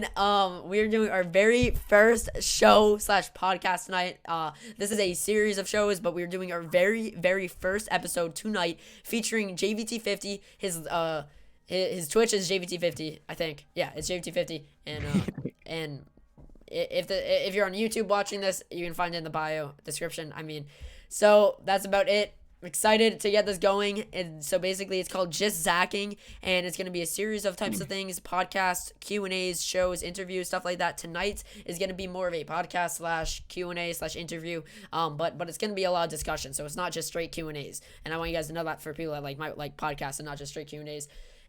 everyone. We're doing our very first show slash podcast tonight. This is a series of shows, but we're doing our very first episode tonight featuring JVT50. His Twitch is JVT50, I think. Yeah, it's JVT50, and if you're on YouTube watching this, you can find it in the bio description. So that's about it. I'm excited to get this going. And so basically it's called Just Zacking, and it's going to be a series of types of things: podcasts, Q&As, shows, interviews, stuff like that. Tonight is going to be more of a podcast slash Q&A slash interview, but it's going to be a lot of discussion, so it's not just straight Q&As. And I want you guys to know that for people that might like podcasts and not just straight Q&As.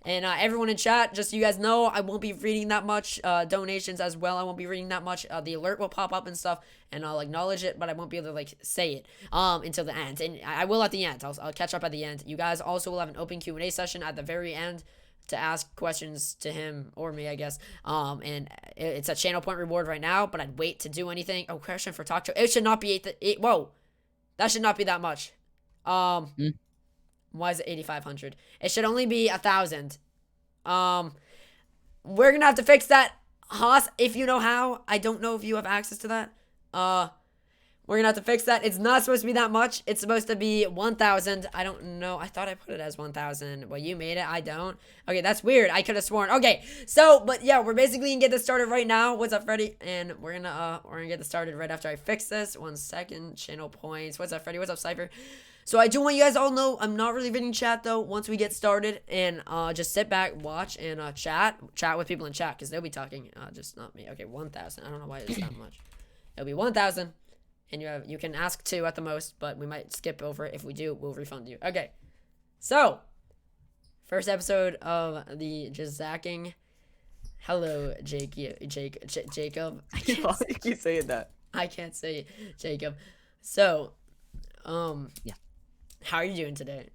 And everyone in chat, just so you guys know, I won't be reading that much. Donations as well, I won't be reading that much. The alert will pop up and stuff, and I'll acknowledge it, but I won't be able to say it until the end. And I will at the end. I'll catch up at the end. You guys also will have an open Q&A session at the very end to ask questions to him or me, I guess. And it's a channel point reward right now, but I'd wait to do anything. Oh, question for talk show. It should not be whoa, that should not be that much. Why is it 8,500? It should only be 1,000. We're gonna have to fix that, Haas, if you know how. I don't know if you have access to that. We're gonna have to fix that. It's not supposed to be that much. It's supposed to be 1,000. I don't know. I thought I put it as 1,000. Well, you made it. I don't. Okay, that's weird. I could have sworn. Okay, so, but yeah, we're basically gonna get this started right now. What's up, Freddy? And we're gonna get this started right after I fix this. 1 second. Channel points. What's up, Freddy? What's up, Cypher? So I do want you guys all know I'm not really reading chat though once we get started, and just sit back, watch, and chat with people in chat, because they'll be talking, just not me. Okay, 1,000. I don't know why it's that much. It'll be 1,000, and you can ask 2 at the most, but we might skip over it. If we do, we'll refund you. Okay, so first episode of the Just Zacking. Hello, Jacob. I keep saying that. I can't say it, Jacob. So, yeah. How are you doing today?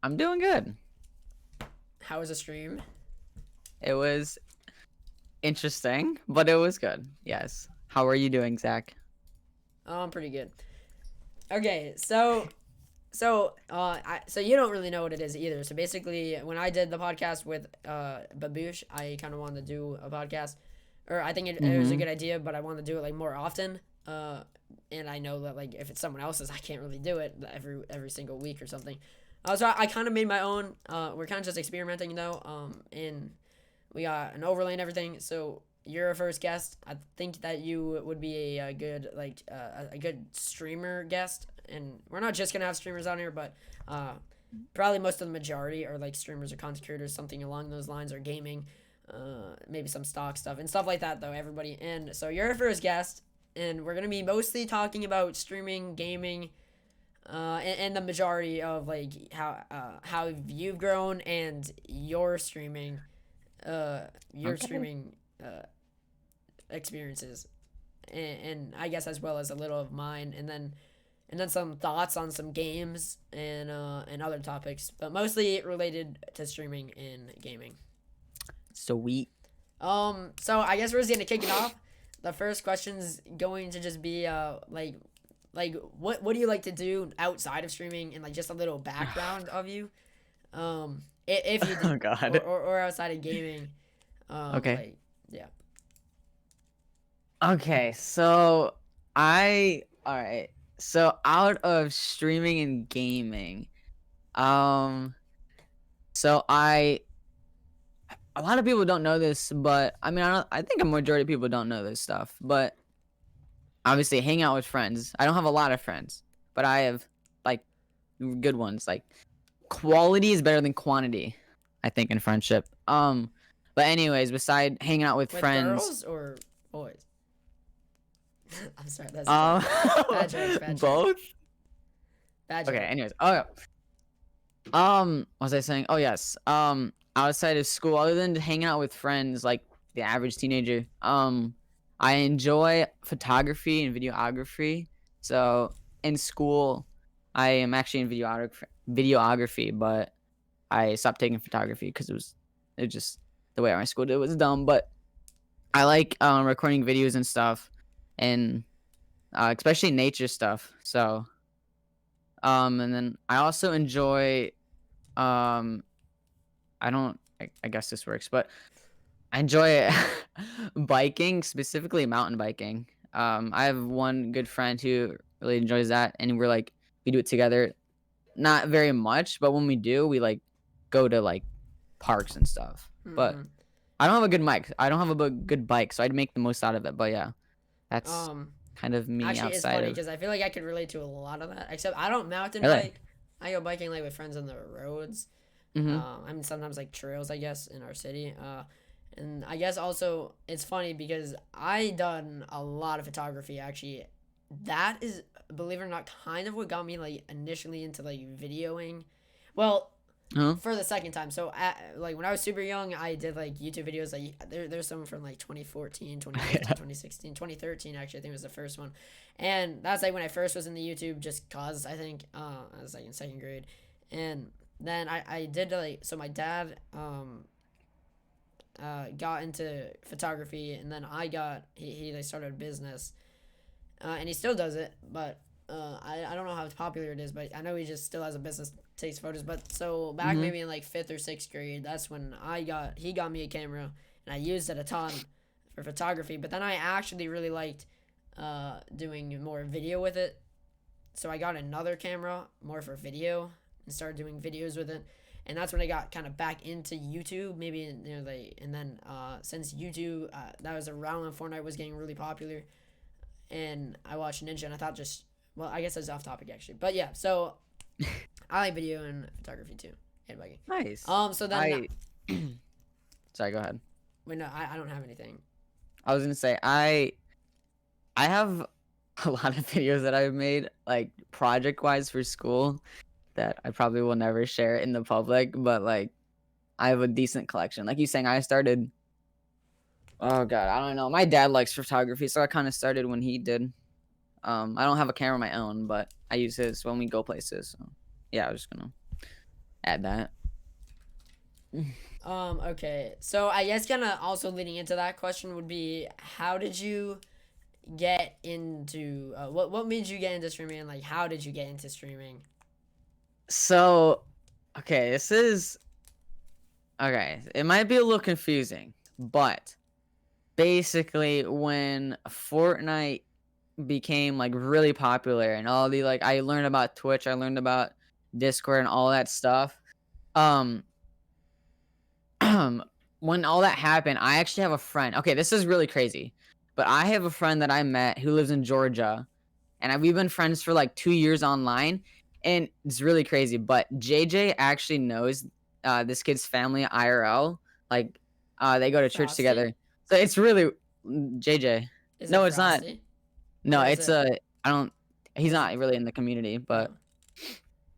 I'm doing good. How was the stream? It was interesting, but it was good. Yes. How are you doing, Zach? Oh, I'm pretty good. Okay, so you don't really know what it is either. So basically, when I did the podcast with Baboosh, I kind of wanted to do a podcast, or I think it was a good idea, but I wanted to do it more often. And I know that if it's someone else's, I can't really do it every single week or something. So I kind of made my own. We're kind of just experimenting though. And we got an overlay and everything. So you're a first guest. I think that you would be a good a good streamer guest. And we're not just gonna have streamers on here, but probably most of the majority are streamers or content creators, something along those lines, or gaming. Maybe some stock stuff and stuff like that though. Everybody. And so you're a first guest. And we're going to be mostly talking about streaming, gaming, and the majority of how you've grown and your streaming experiences, and I guess as well as a little of mine, and then some thoughts on some games and other topics, but mostly related to streaming and gaming. Sweet. So I guess we're just going to kick it off. The first question's going to just be what do you like to do outside of streaming, and just a little background of you, if you do, oh god, or outside of gaming. Okay. Yeah. Okay, so alright. So out of streaming and gaming, so a lot of people don't know this, but I think a majority of people don't know this stuff, but obviously hang out with friends. I don't have a lot of friends, but I have good ones. Quality is better than quantity, I think, in friendship. But anyways, beside hanging out with friends, girls or boys? I'm sorry, that's bad joke. Both. Bad joke. Okay, anyways. What was I saying? Oh yes. Outside of school, other than hanging out with friends like the average teenager, I enjoy photography and videography. So in school, I am actually in videography, but I stopped taking photography because it just the way my school did was dumb. But I like recording videos and stuff, and especially nature stuff. So and then I also enjoy I guess this works, but I enjoy biking, specifically mountain biking. I have one good friend who really enjoys that, and we're like we do it together. Not very much, but when we do, we like go to like parks and stuff. But Mm-hmm. I don't have a good mic. I don't have a good bike, so I'd make the most out of it. But yeah, that's Um, kind of me Actually, it's outside funny of. because I feel like I could relate to a lot of that. Except I don't mountain Really? bike. I go biking like with friends on the roads. Mm-hmm. I mean, sometimes like trails, I guess, in our city. And I guess also it's funny because I done a lot of photography actually. That is, believe it or not, kind of what got me like initially into like videoing. Well, Huh? for the second time. So like when I was super young, I did like YouTube videos. Like there's some from like 2014, 2015, 2016, 2013 actually I think was the first one. And that's like when I first was in the YouTube just cause I think I was like in second grade. And then I did like so my dad got into photography and then he like started a business and he still does it, but I don't know how popular it is, but I know he just still has a business, takes photos. But so back Mm-hmm. maybe in like fifth or sixth grade, that's when he got me a camera, and I used it a ton for photography. But then I actually really liked doing more video with it, so I got another camera more for video and started doing videos with it. And that's when I got kind of back into YouTube, maybe and then since YouTube, that was around when Fortnite was getting really popular and I watched Ninja, and I thought just well, I guess that's off topic actually, but yeah. So I like video and photography too, and biking. Nice. So then I. Sorry. Go ahead. wait, no, I don't have anything. I was gonna say I have a lot of videos that I've made like project wise for school that I probably will never share in the public, but like I have a decent collection. Like you saying, I started. Oh god, I don't know. My dad likes photography, so I kind of started when he did. I don't have a camera of my own, but I use his when we go places. So yeah, I was just gonna add that. Okay, so I guess kind of also leading into that question would be how did you get into what made you get into streaming and like how did you get into streaming? So, okay, this is okay. It might be a little confusing, but basically, when Fortnite became like really popular and all the like, I learned about Twitch, I learned about Discord and all that stuff. Um, when all that happened, I actually have a friend. Okay, this is really crazy, but I have a friend that I met who lives in Georgia, and we've been friends for like 2 years online, and it's really crazy. But JJ actually knows this kid's family IRL. Like, they go to church Frosty? together, so it's really JJ. Is it No, it's not. Frosty? No, Or is it's it I don't. He's is not really in the community, but oh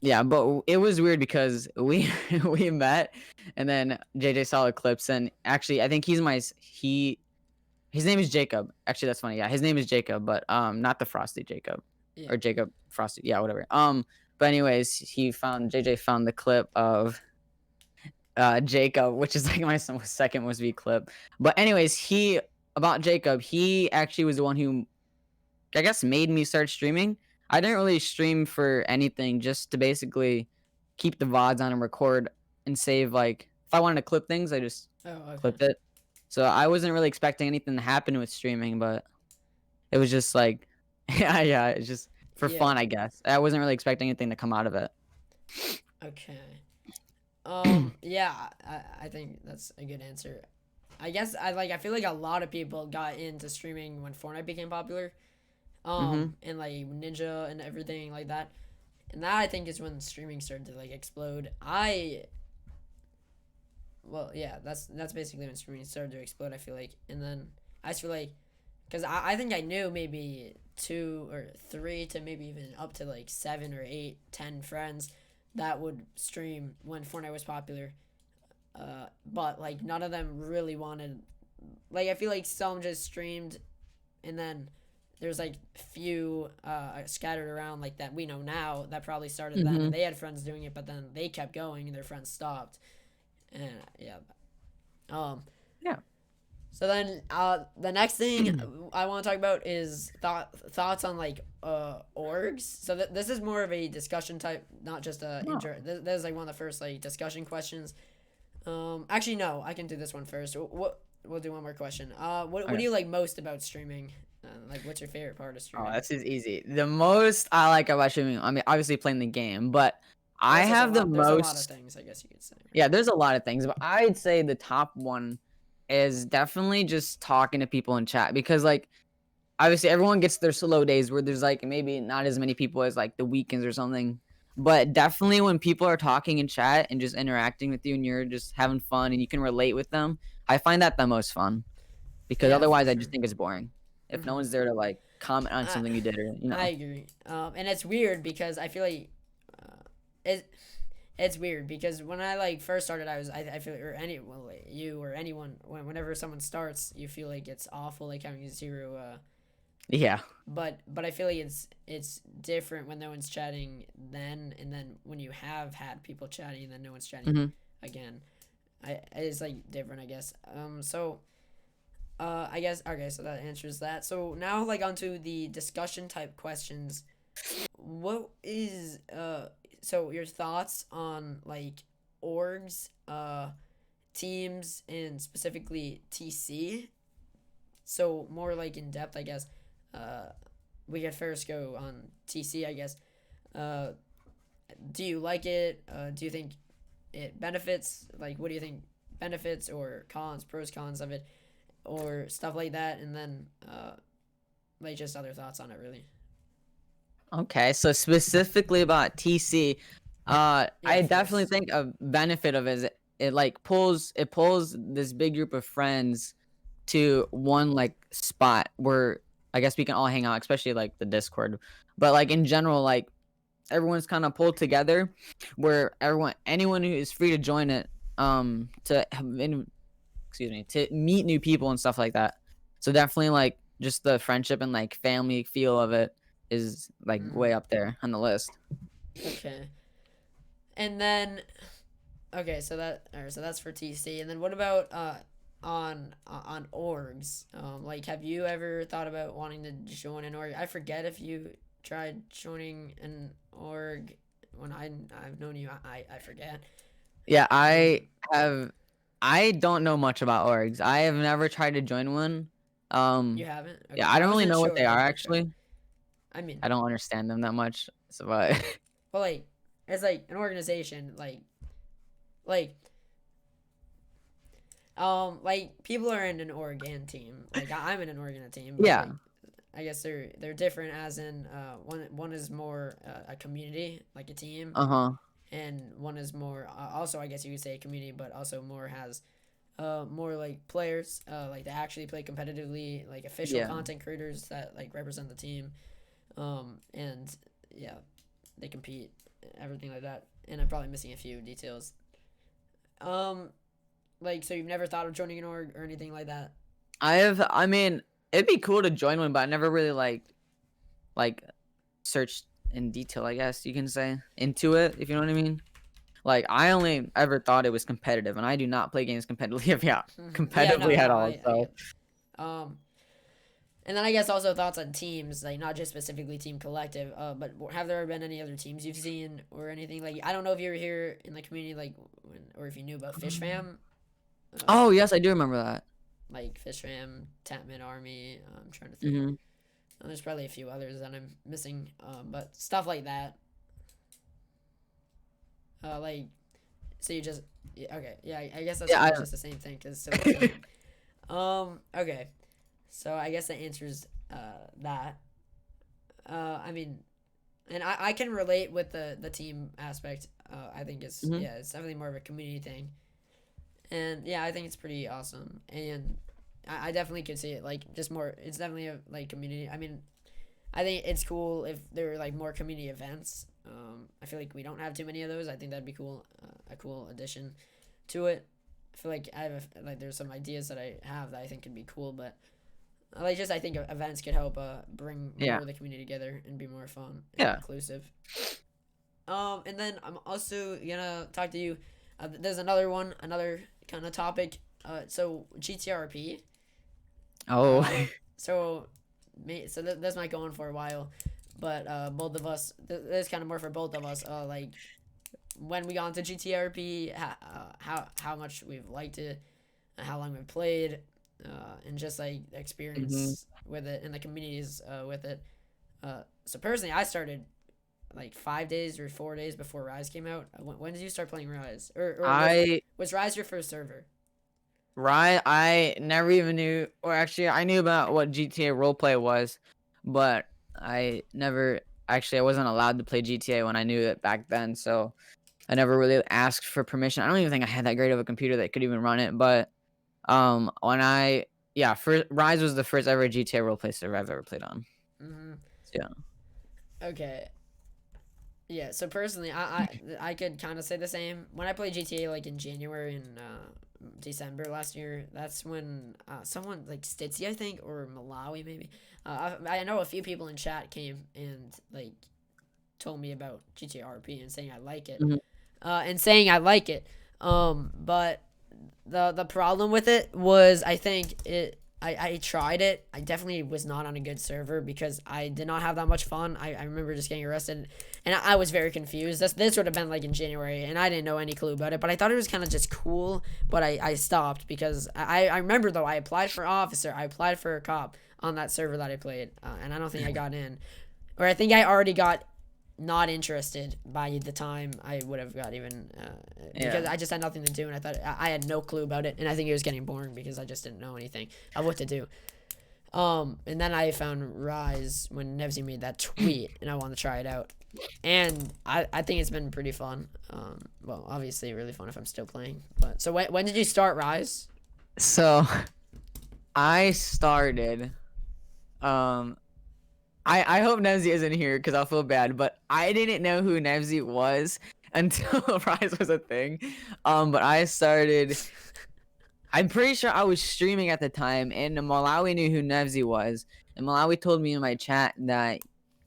yeah, but it was weird because we we met, and then JJ saw the clips, and actually, I think his name is Jacob. Actually, that's funny. Yeah, his name is Jacob, but not the Frosty Jacob, yeah. or Jacob Frosty. Yeah, whatever. But anyways, JJ found the clip of Jacob, which is like my second most viewed clip. But anyways, about Jacob, he actually was the one who I guess made me start streaming. I didn't really stream for anything, just to basically keep the VODs on and record and save. Like if I wanted to clip things, I just Oh, okay. clipped it. So I wasn't really expecting anything to happen with streaming, but it was just like, yeah, it's just for Yeah. fun, I guess. I wasn't really expecting anything to come out of it. Okay. Yeah, I think that's a good answer. I guess I feel like a lot of people got into streaming when Fortnite became popular. Mhm. And like Ninja and everything like that. And that I think is when streaming started to like explode. Well, yeah, that's basically when streaming started to explode, I feel like. And then I just feel like cuz I think I knew maybe 2 or 3 to maybe even up to like 7 or 8, 10 friends that would stream when Fortnite was popular. But like none of them really wanted like I feel like some just streamed and then there's like few scattered around like that we know now that probably started then and Mhm. they had friends doing it but then they kept going and their friends stopped and yeah um Yeah. so then the next thing I want to talk about is thoughts on like orgs. So this is more of a discussion type, not just a Oh. this is like one of the first like discussion questions. Actually no, I can do this one first. What we'll do one more question. What Okay. do you like most about streaming? Like, what's your favorite part of Oh, streaming? this is easy. The most I like about streaming, I mean, obviously playing the game, but I I guess have the there's a lot of most. things, I guess you could say, Yeah, right? there's a lot of things, but I'd say the top one is definitely just talking to people in chat because, like, obviously everyone gets their slow days where there's like maybe not as many people as like the weekends or something. But definitely when people are talking in chat and just interacting with you and you're just having fun and you can relate with them, I find that the most fun because Yeah, for otherwise I sure. just think it's boring if no Hmm. one's there to like comment on I something you did or I agree. And it's weird because I feel like it it's weird because when I like first started, I feel or any well you or anyone whenever someone starts, you feel like it's awful like having zero. Yeah. But I feel like it's different when no one's chatting then, and then when you have had people chatting and then no one's chatting Hmm. again. It's like different, I guess. So I guess okay, so that answers that. So now like onto the discussion type questions. What is so your thoughts on like orgs, teams, and specifically TC? So more like in depth, I guess. Uh, we could first go on TC, I guess. Uh, do you like it? Do you think it benefits? Like, what do you think benefits or cons, pros, cons of it, or stuff like that? And then, like, just other thoughts on it, really. Okay, so specifically about TC, Yeah, I definitely first. think a benefit of it is it like pulls this big group of friends to one like spot where I guess we can all hang out, especially like the Discord. But like in general, like everyone's kind of pulled together where anyone who is free to join it, excuse me, to meet new people and stuff like that. So definitely like just the friendship and like family feel of it is like way Mm, up there on the list. okay. And then, okay, so so that's for TC. And then what about on orgs? Like, have you ever thought about wanting to join an org? I forget if you tried joining an org when I've known you. I forget. Yeah, Um, I don't know much about orgs. I have never tried to join one. you Um haven't? yeah, Okay, I I don't really wasn't know what they sure. I are wasn't sure. actually. I mean, I don't understand them that much. So but but like, it's like an organization, like like people are in an org and team. Like I'm in an org and a team, but yeah. like I guess they're different. As in, one is more a community, like a team, Uh-huh. and one is more also I guess you could say a community, but also more has more like players like they actually play competitively, like official Yeah. content creators that like represent the team, and yeah, they compete, everything like that. And I'm probably missing a few details. Um, like so you've never thought of joining an org or anything like that? I mean, it'd be cool to join one, but I never really like searched in detail, I guess you can say, into it, if you know what I mean. Like I only ever thought it was competitive, and I do not play games competitively, yeah, Yeah, competitively no, at no, all. I So get it. And then I guess also thoughts on teams, like not just specifically Team Collective, but have there been any other teams you've seen or anything? Like I don't know if you were here in the community, like or if you knew about Fish Fam, uh, oh yes, I do remember that. like Fish Fam, Tapman Army. I'm trying to think. Hmm. There's probably a few others that I'm missing, but stuff like that. Like so you just yeah, okay, yeah. I guess that's Yeah, pretty much just the same thing because it's still a team. Okay, so I guess that answers that. I mean, and I can relate with the team aspect. I think it's hmm yeah, it's definitely more of a community thing, and yeah, I think it's pretty awesome. And I definitely could see it like just more. It's definitely a like community. I mean, I think it's cool if there were like more community events. I feel like we don't have too many of those. I think that'd be cool, a cool addition to it. I feel like like there's some ideas that I have that I think could be cool, but like just I think events could help bring more yeah, of the community together and be more fun and yeah. inclusive. And then I'm also gonna talk to you. There's another one, another kind of topic. So GTRP. Oh, Uh, so this might go on for a while, but both of us. This is kind of more for both of us. Like when we got into GTRP, how much we've liked it, how long we've played, and just like the Mm-hmm. experience with it and the communities with it. So personally, I started like 5 days or 4 days before Rise came out. When did you start playing Rise? Or I was Rise your first server? Right, I never even knew, or actually, I knew about what GTA roleplay was, but I never actually I wasn't allowed to play GTA when I knew it back then, so I never really asked for permission. I don't even think I had that great of a computer that could even run it, but when I yeah, first Rise was the first ever GTA roleplay server I've ever played on. Mm-hmm. So, yeah. Okay. Yeah, so personally, I could kind of say the same. When I played GTA like in January and December last year, that's when someone like Stitzy, I think, or Malawi maybe. I know a few people in chat came and like told me about GTA RP and saying I like it, Mhm. But the problem with it was I think I tried it. I definitely was not on a good server because I did not have that much fun. I remember just getting arrested, and I was very confused. This would have been like in January, and I didn't know any clue about it. But I thought it was kind of just cool. But I stopped because I remember though I applied for officer, I applied for a cop on that server that I played, and I don't think I got in, or I think I already got not interested by the time I would have got even because Yeah. I just had nothing to do and I thought I had no clue about it and I think it was getting boring because I just didn't know anything of what to do. And then I found Rise when Nevsy made that tweet and I wanted to try it out. And I think it's been pretty fun. Well, obviously really fun if I'm still playing. But so when did you start Rise? So I started um I hope Nevsy isn't here because I'll feel bad, but I didn't know who Nevsy was until Rise was a thing. But I started. I'm pretty sure I was streaming at the time, and Malawi knew who Nevsy was, and Malawi told me in my chat that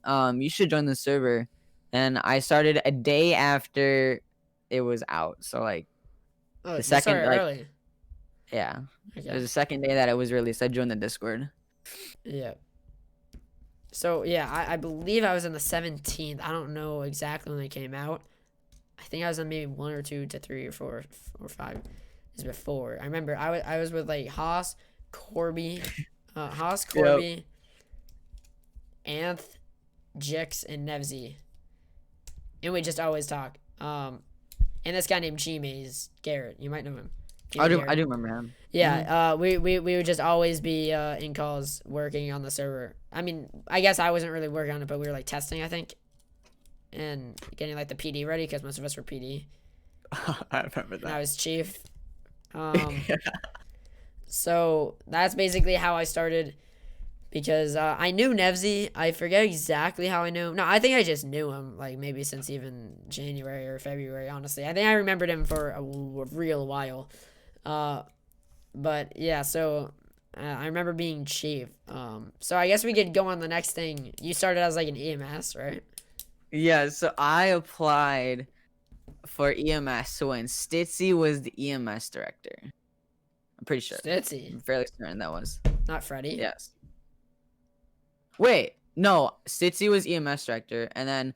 you should join the server, and I started a day after it was out. So like Oh, the you second started like early. yeah, it Okay. was the second day that it was released. I joined the Discord. Yeah. So yeah, I believe I was on the 17th. I don't know exactly when they came out. I think I was on maybe 1 or 2 to 3 or 4 or 5 is before. I remember I was with like Haas, Yep. Corby, Anth, Jix, and Nevsy, and we just always talk. And this guy named G Maze Garrett, you might know him. I G do. I Garrett. do remember him. Hmm. Yeah, we would just always be in calls working on the server. I mean, I guess I wasn't really working on it, but we were like testing, I think, and getting like the PD ready because most of us were PD, I remember and I that. was chief. Um, so that's basically how I started because I knew Nevsy. I forget exactly how I knew him. No, I think I just knew him like maybe since even January or February. Honestly, I think I remembered him for a real while. Uh, but yeah, so I remember being chief. So I guess we could go on the next thing. You started as like an EMS, right? Yeah. So I applied for EMS. So when Stitzy was the EMS director, I'm pretty sure. Stitzy, I'm fairly certain that was. not Freddy. Yes. Wait, no. Stitzy was EMS director, and then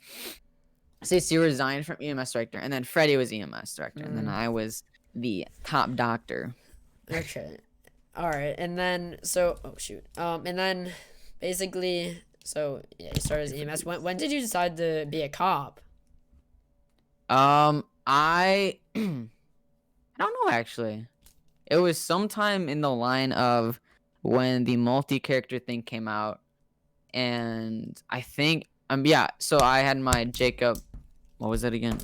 Stitzy resigned from EMS director, and then Freddie was EMS director, and then Mm, I was the top doctor. okay. All right, and then so oh shoot. And then basically so yeah, you started as EMS. When did you decide to be a cop? I I don't know actually. It was sometime in the line of when the multi-character thing came out, and I think yeah. So I had my Jacob. What was it again?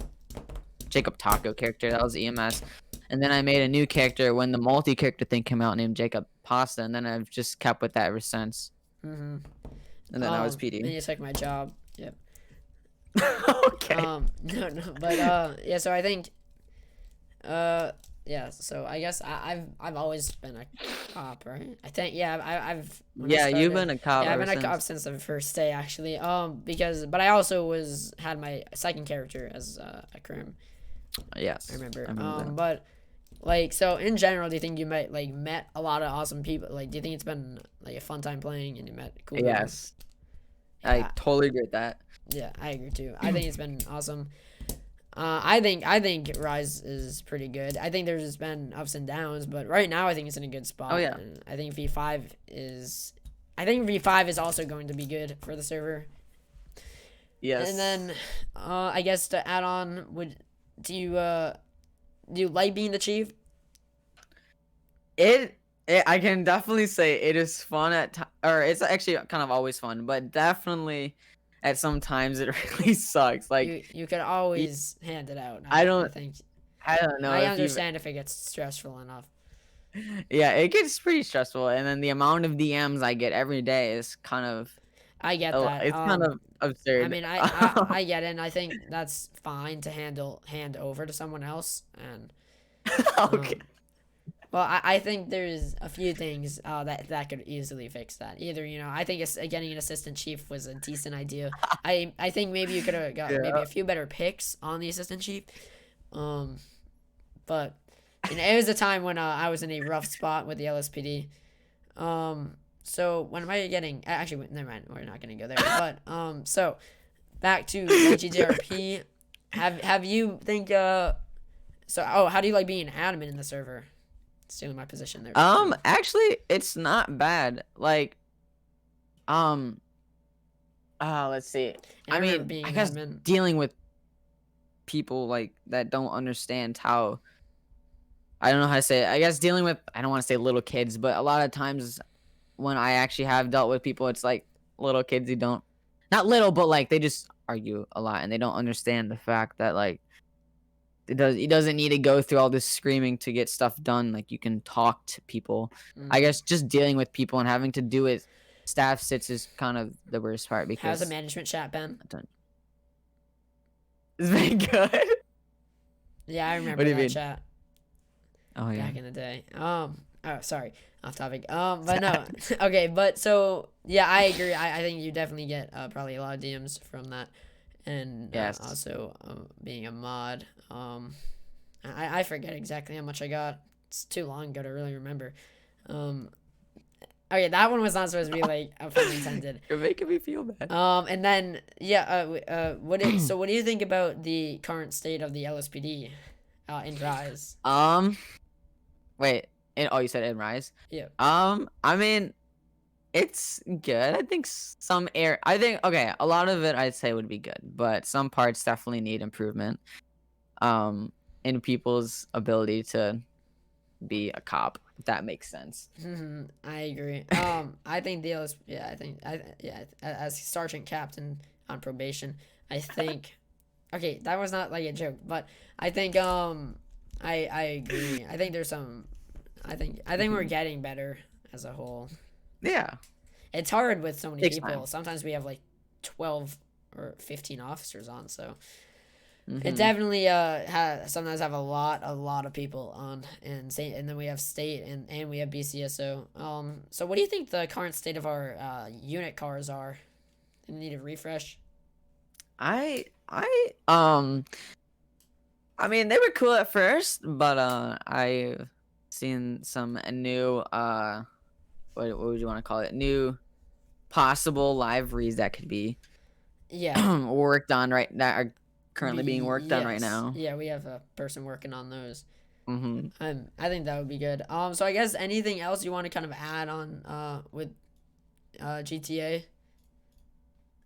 Jacob Taco character. That was EMS. And then I made a new character when the multi-character thing came out named Jacob Pasta, and then I've just kept with that ever since. Mm-hmm. And then I was And PD. you took my job. Yep. Okay. No, but yeah. So I think yeah. So I guess I've always been a cop, right? I think yeah. I've when I Yeah, you've started. been a cop Yeah, I've ever been a cop since. since the first day actually. Because but I also had my second character as a crim. I Yes, remember. I remember that. But like so in general, do you think you met a lot of awesome people? Like, do you think it's been like a fun time playing and you met cool people? Yes, I Yeah, totally agree with that. yeah, I agree too. I think it's been awesome. I think Rise is pretty good. I think there's just been ups and downs, but right now I think it's in a good spot. Oh, yeah. And I think V5 is also going to be good for the server. Yes. And then I guess to add on, do you like being the chief? I can definitely say it is fun or it's actually kind of always fun, but definitely at some times it really sucks. Like You could always hand it out. I I don't think I don't know I if you've understand if it gets stressful enough. yeah, it gets pretty stressful, and then the amount of DMs I get every day is kind of I get that. it's kind of I absurd. mean, I get it, and I think that's fine to hand over to someone else. And Okay. well, I think there's a few things that could easily fix that. Either I think getting an assistant chief was a decent idea. I think maybe you could have got maybe Yeah. a few better picks on the assistant chief. But it was a time when I was in a rough spot with the LSPD. So when am I getting? Actually, never mind. We're not gonna go there. But so back to GTRP. Have you think how do you like being admin in the server? Stealing my position there. Actually, it's not bad. Like, let's see. And I remember mean, being I an guess admin. dealing with people like that don't understand how. I don't know how to say it. I guess dealing with I don't want to say little kids, but a lot of times when I actually have dealt with people, it's like little kids who don't, not little, but like they just argue a lot and they don't understand the fact that like it doesn't need to go through all this screaming to get stuff done. Like you can talk to people. I guess just dealing with people and having to do with staff sits is kind of the worst part How's the because management chat been? it's very good. Yeah, I remember What do you that mean? chat Oh yeah. back in the day. Oh, sorry, off topic. But no, okay, but so yeah, I agree. I think you definitely get probably a lot of DMs from that, and Yes. also being a mod. I forget exactly how much I got. It's too long ago to really remember. Okay, that one was not supposed to be like a pun intended. You're making me feel bad. And then what do you think about the current state of the LSPD in Rise? Wait. You said in Rise? Yeah. I mean, it's good. I think okay, a lot of it I'd say would be good, but some parts definitely need improvement. In people's ability to be a cop, if that makes sense. I agree. I think the LS, yeah, I think as sergeant captain on probation, I think. Okay, that was not like a joke, but I think I agree. I think there's some. I think we're getting better as a whole. Yeah. It's hard with so many Takes people. time. Sometimes we have like 12 or 15 officers on, so Mhm. it definitely sometimes have a lot of people on, and then we have state and we have BCSO. So what do you think the current state of our unit cars are? In need of refresh? I mean, they were cool at first, but I've seen some new what would you want to call it? New possible liveries that could be Yeah. worked on that are currently being worked on right Yes. now. Yeah, we have a person working on those. Mhm. I think that would be good. So I guess anything else you want to kind of add on with GTA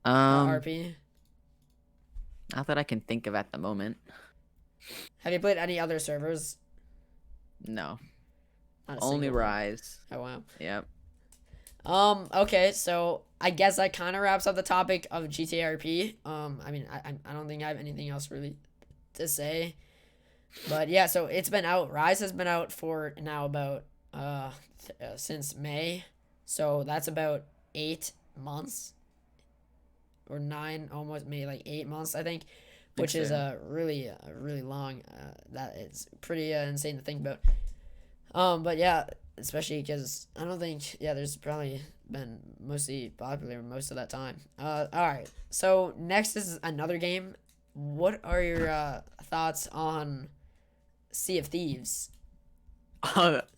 RP? Not that I can think of at the moment. Have you played any other servers? No. Not a Only single one. Rise. Oh wow. Yep. Okay, so I guess that kind of wraps up the topic of GTA RP. I mean, I don't think I have anything else really to say. But yeah, so it's been out. Rise has been out for now about since May. So that's about 8 months or 9, almost maybe like 8 months, I think, which is really long. That is pretty insane to think about. But yeah, especially because I don't think there's probably been mostly popular most of that time. All right. So next is another game. What are your thoughts on Sea of Thieves?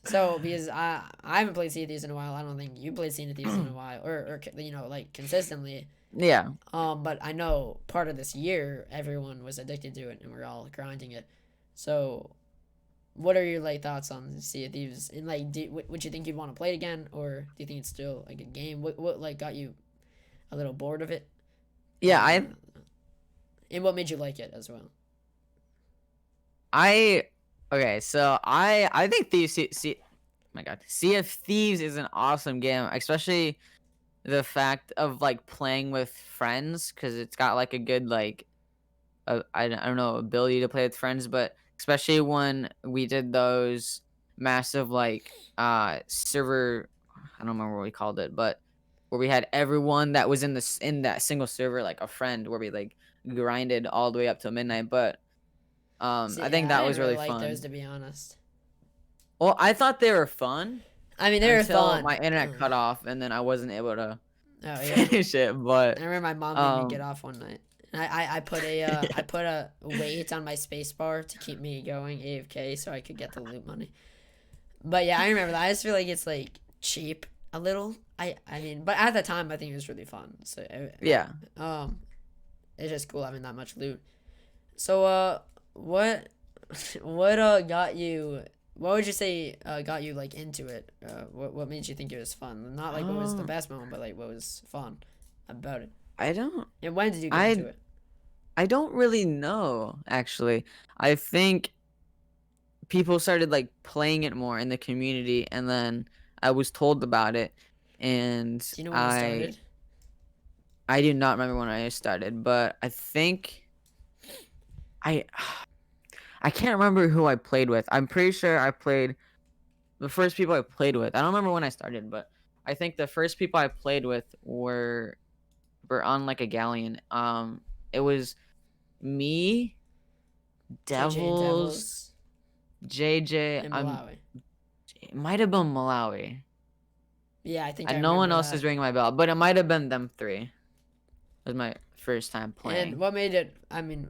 So because I haven't played Sea of Thieves in a while. I don't think you played Sea of Thieves in a while, or you know, like consistently. Yeah. But I know part of this year everyone was addicted to it and we're all grinding it. So what are your like thoughts on Sea of Thieves? And like, would you think you'd want to play it again, or do you think it's still like a game? What like got you a little bored of it? Yeah, Uh, and what made you like it as well? I okay, so I think my God, Sea of Thieves is an awesome game, especially the fact of like playing with friends because it's got like a good like I don't know ability to play with friends, but especially when we did those massive like server, I don't remember what we called it, but where we had everyone that was in that single server like a friend where we like grinded all the way up till midnight, but See, I think I that didn't was really really like those fun. to be honest. Well, I thought they were fun I mean, they were until my fun. internet cut off and then I wasn't able to Oh yeah. finish it. But I remember my mom made me get um, off one night. And I put a weight on my space bar to keep me going AFK so I could get the loot money. But yeah, I remember that. I just feel like it's like cheap a little. I mean, but at the time I think it was really fun. So yeah. it's just cool having that much loot. So what got you? What would you say got you like into it? What made you think it was fun? Not like what was the Um, best moment, but like what was fun about it. I don't. And when did you get into I it? I don't really know actually. I think people started like playing it more in the community, and then I was told about it, and Do you know when you started? I do not remember when I started, but I think I I can't remember who I played with. I'm pretty sure I played the first people I played with. I don't remember when I started, but I think the first people I played with were on like a galleon. It was me, JJ and Devils, Devils JJ. and Malawi. It might have been Malawi. Yeah, I think I And no one remember else is that. ringing my bell, but it might have been them three. It was my first time And playing. what made it? I mean,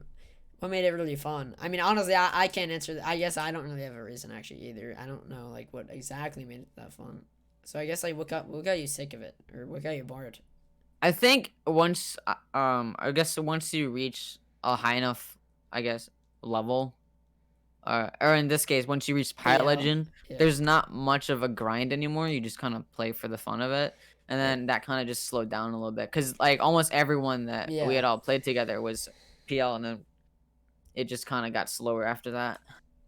what made it really fun? I mean, honestly, I can't answer that. I guess I don't really have a reason actually either. I don't know like what exactly made it that fun. So I guess like what got you sick of it, or what got you bored? I think once I guess once you reach a high enough, I guess, level, or in this case, once you reach Pirate PL. Legend, Yeah. there's not much of a grind anymore. You just kind of play for the fun of it, and Yeah. then that kind of just slowed down a little bit because like almost everyone that we Yeah. had all played together was PL, and then it just kind of got slower after that.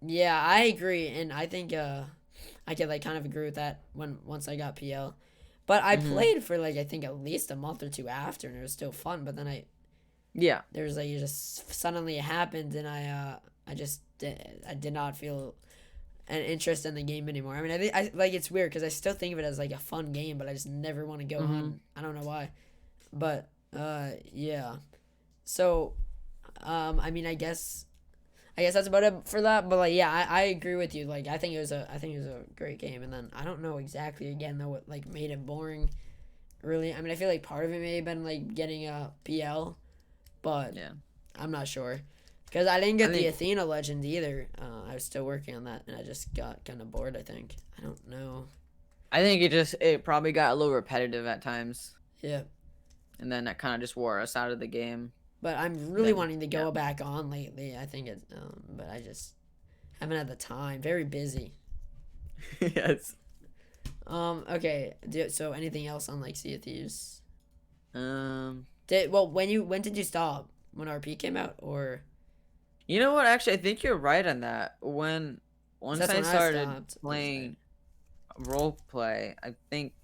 Yeah, I agree, and I think I could like kind of agree with that once I got PL. But I Mhm. played for like I think at least a month or two after, and it was still fun. But then Yeah. there was like it just suddenly it happened, and I did not feel an interest in the game anymore. I mean, I like it's weird because I still think of it as like a fun game, but I just never want to go Mhm. on. I don't know why, but yeah. So I mean, I guess that's about it for that. But like, yeah, I agree with you. Like, I think it was a great game. And then I don't know exactly again though what like made it boring. Really, I mean, I feel like part of it may have been like getting a PL, but Yeah. I'm not sure because I didn't I get the think Athena Legend either. I was still working on that, and I just got kind of bored. I think I don't know. it probably got a little repetitive at times, Yeah, and then that kind of just wore us out of the game. but I'm really Then wanting to yeah. go back on lately. I think it's but I just haven't had the time. Very busy. Yes. Okay. So anything else on like Sea of Thieves? Um. When did you stop? When RP came out, or You know what? Actually, I think you're right on that. When 'cause once that's I when I started stopped. It was like playing role play, I think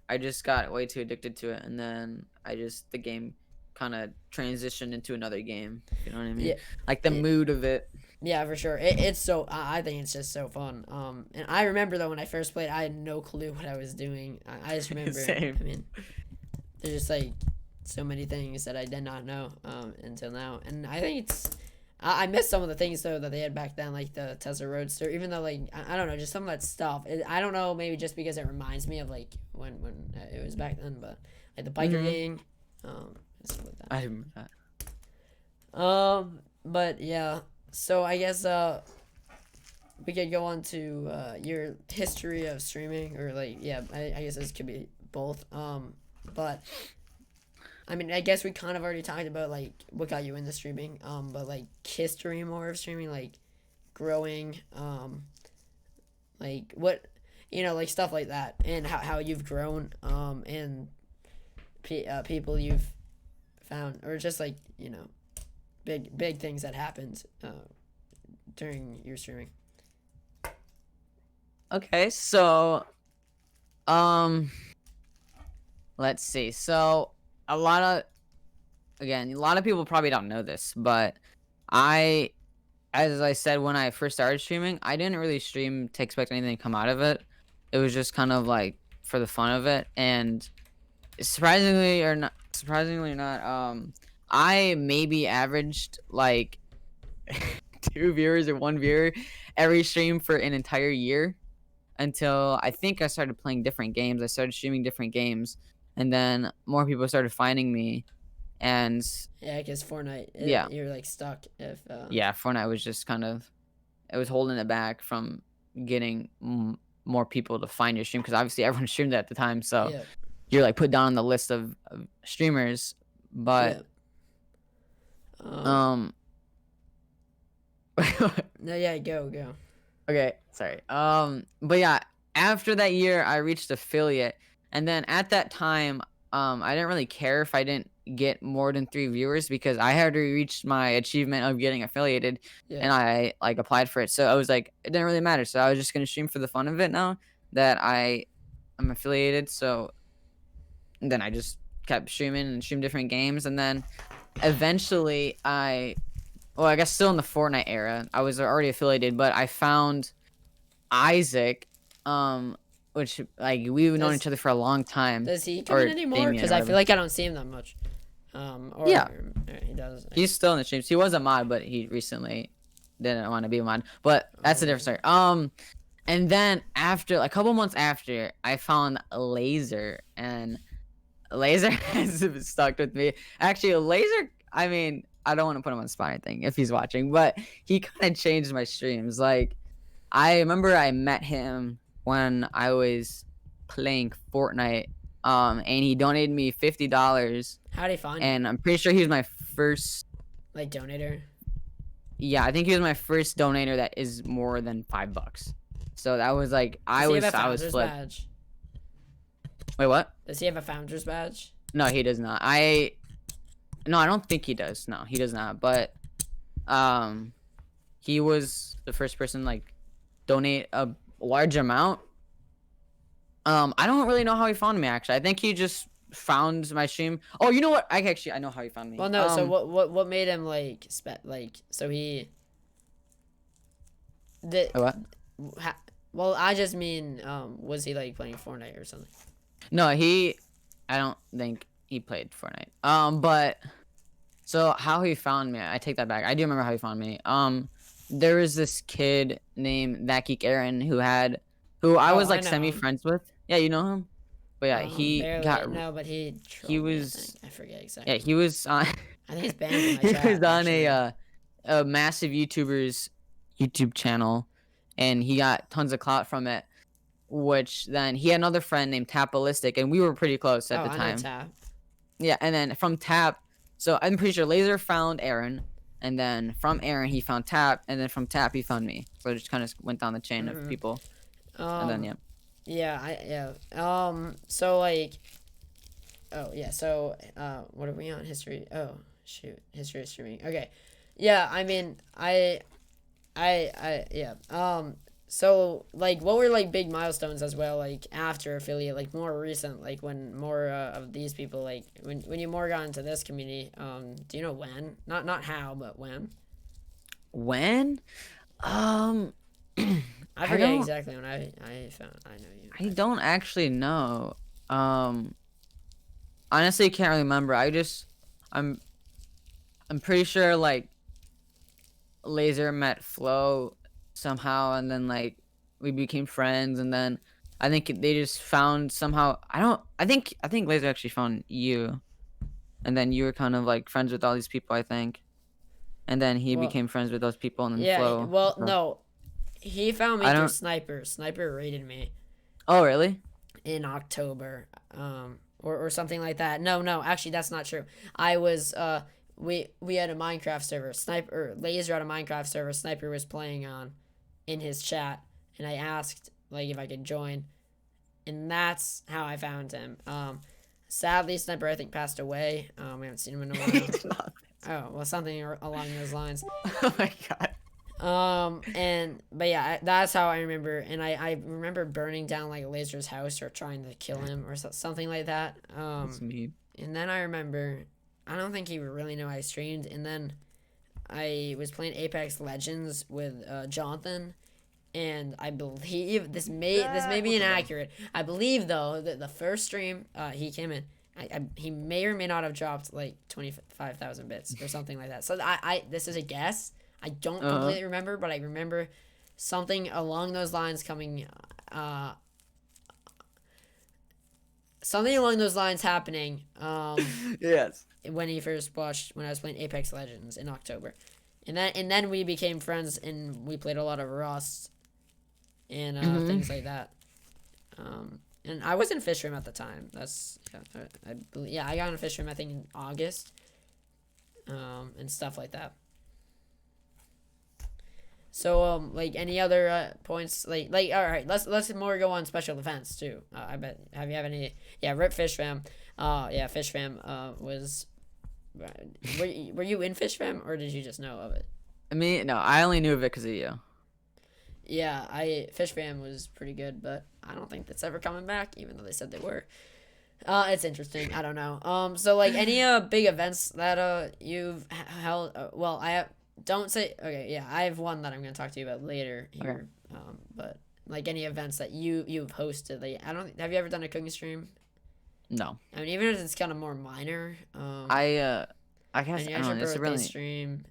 I just got way too addicted to it, and then the game kind of transitioned into another game. If you know what I mean? yeah, Like the it, mood of it. yeah for sure. It's so I think it's just so fun. And I remember though when I first played, I had no clue what I was doing. I just remember. Same. I mean, there's just like so many things that I did not know until now, and I think it's. I miss some of the things though that they had back then, like the Tesla Roadster. Even though, like, I don't know, just some of that stuff. I don't know, maybe just because it reminds me of like when it was back then, but like the biker Hmm. gang, stuff like I remember that. But yeah. So I guess we could go on to your history of streaming, or like, yeah, I guess this could be both. But I mean, I guess we kind of already talked about like what got you into streaming. But like history more of streaming, like growing, like what, like stuff like that, and how you've grown, and people you've found, or just like big things that happened during your streaming. Okay, so um let's see. So a lot of again, a lot of people probably don't know this, but I as I said when I first started streaming, I didn't really stream to expect anything to come out of it. It was just kind of like for the fun of it, and surprisingly or not, I maybe averaged like 2 viewers or 1 viewer every stream for an entire year until I think I started playing different games. I started streaming different games, and then more people started finding me. And Yeah, because Fortnite, yeah, you're like stuck if. yeah, Fortnite was just kind of it was holding it back from getting more people to find your stream because obviously everyone streamed it at the time, so Yeah. you're like put down on the list of streamers. But Yeah. No, yeah, go. Okay, sorry. But yeah, after that year, I reached affiliate, and then at that time, I didn't really care if I didn't get more than 3 viewers because I had already reached my achievement of getting affiliated, and Yeah. I like applied for it. So I was like, it didn't really matter. So I was just gonna stream for the fun of it now that I'm affiliated. So then I just kept streaming and streamed different games, and then eventually well, I guess still in the Fortnite era. I was already affiliated, but I found Isaac, which like we've known each other for a long time. Does he come in anymore? Because I feel like I don't see him that much. Or, yeah, he does. He's still in the streams. He was a mod, but he recently didn't want to be a mod. But that's a different story. And then after like a couple months after, I found Laser, and Laser has stuck with me. Actually, Laser. I mean, I don't want to put him on the spot or anything if he's watching, but he kind of changed my streams. Like, I remember I met him when I was playing Fortnite, and he donated me $50. How'd he find and I'm pretty sure he was my first like donator. Yeah, I think he was my first donator that is more than $5. So that was like I was flipped. Badge? Wait, what? Does he have a founder's badge? No, he does not. No, I don't think he does. No, he does not. But he was the first person like donate a large amount. I don't really know how he found me actually. I think he just found my stream. Oh, you know what? I know how he found me. Well, no. So what made him like so he what? Well, I just mean was he like playing Fortnite or something? No, I don't think he played Fortnite. But so how he found me, I take that back. I do remember how he found me. There was this kid named That Geek Aaron who I was like semi-friends with. Yeah, you know him? But yeah, he got no, but he was I forget exactly. Yeah, he was on I think he's banned in my chat. He was on a massive YouTuber's YouTube channel, and he got tons of clout from it. Which then he had another friend named Tapalistic, and we were pretty close at the time. I know Tap. Yeah, and then from Tap, so I'm pretty sure Laser found Aaron, and then from Aaron he found Tap, and then from Tap he found me. So it just kind of went down the chain of people, and then So like, So what are we on? History. Oh shoot, history of streaming. Okay, yeah. I mean, So, like, what were, like, big milestones as well, like, after affiliate, like, more recent, like, when more of these people, like, when you more got into this community, do you know when? Not how, but when? When? I forget exactly when I know you. I don't actually know. Honestly, can't really remember. I'm pretty sure, like, Laser met Flo somehow, and then like we became friends, and then I think they just found somehow I think Laser actually found you, and then you were kind of like friends with all these people, I think, and then he became friends with those people, and then Flo. No, He found me I through don't. Sniper. Sniper raided me Oh, really? in October, or something like that. No, actually that's not true. I was we had a Minecraft server. Sniper Laser had a Minecraft server. Sniper was playing on in his chat, and I asked like if I could join, and that's how I found him. Sadly, Sniper I think passed away. We haven't seen him in a while. Oh well, something along those lines. Oh my god. But yeah, that's how I remember, and I remember burning down like Laser's house or trying to kill him or something like that. That's me. And then I remember, I don't think he would really know I streamed, and then I was playing Apex Legends with Jonathan, and I believe this may be inaccurate. I believe though that the first stream he came in, he may or may not have dropped like 25,000 bits or something like that. So I this is a guess. I don't completely remember, but I remember something along those lines coming. Something along those lines happening. Yes. When he first watched, when I was playing Apex Legends in October, and then we became friends and we played a lot of Rust and things like that. And I was in Fish Room at the time. That's I got in Fish Room I think in August. And stuff like that. So like any other points like all right, let's more go on special events too. I bet have any Rip Fish Fam. Yeah, Fish Fam was were you in Fish Fam or did you just know of it? No, I only knew of it because of you. Yeah, Fish Fam was pretty good, but I don't think that's ever coming back, even though they said they were. It's interesting. I don't know. So like any big events that you've held. Well, don't say okay. Yeah, I have one that I'm gonna talk to you about later here. Okay. But like any events that you've hosted, like have you ever done a cooking stream? No. I mean, even if it's kind of more minor. I guess and you I had don't your know. It's birthday really stream.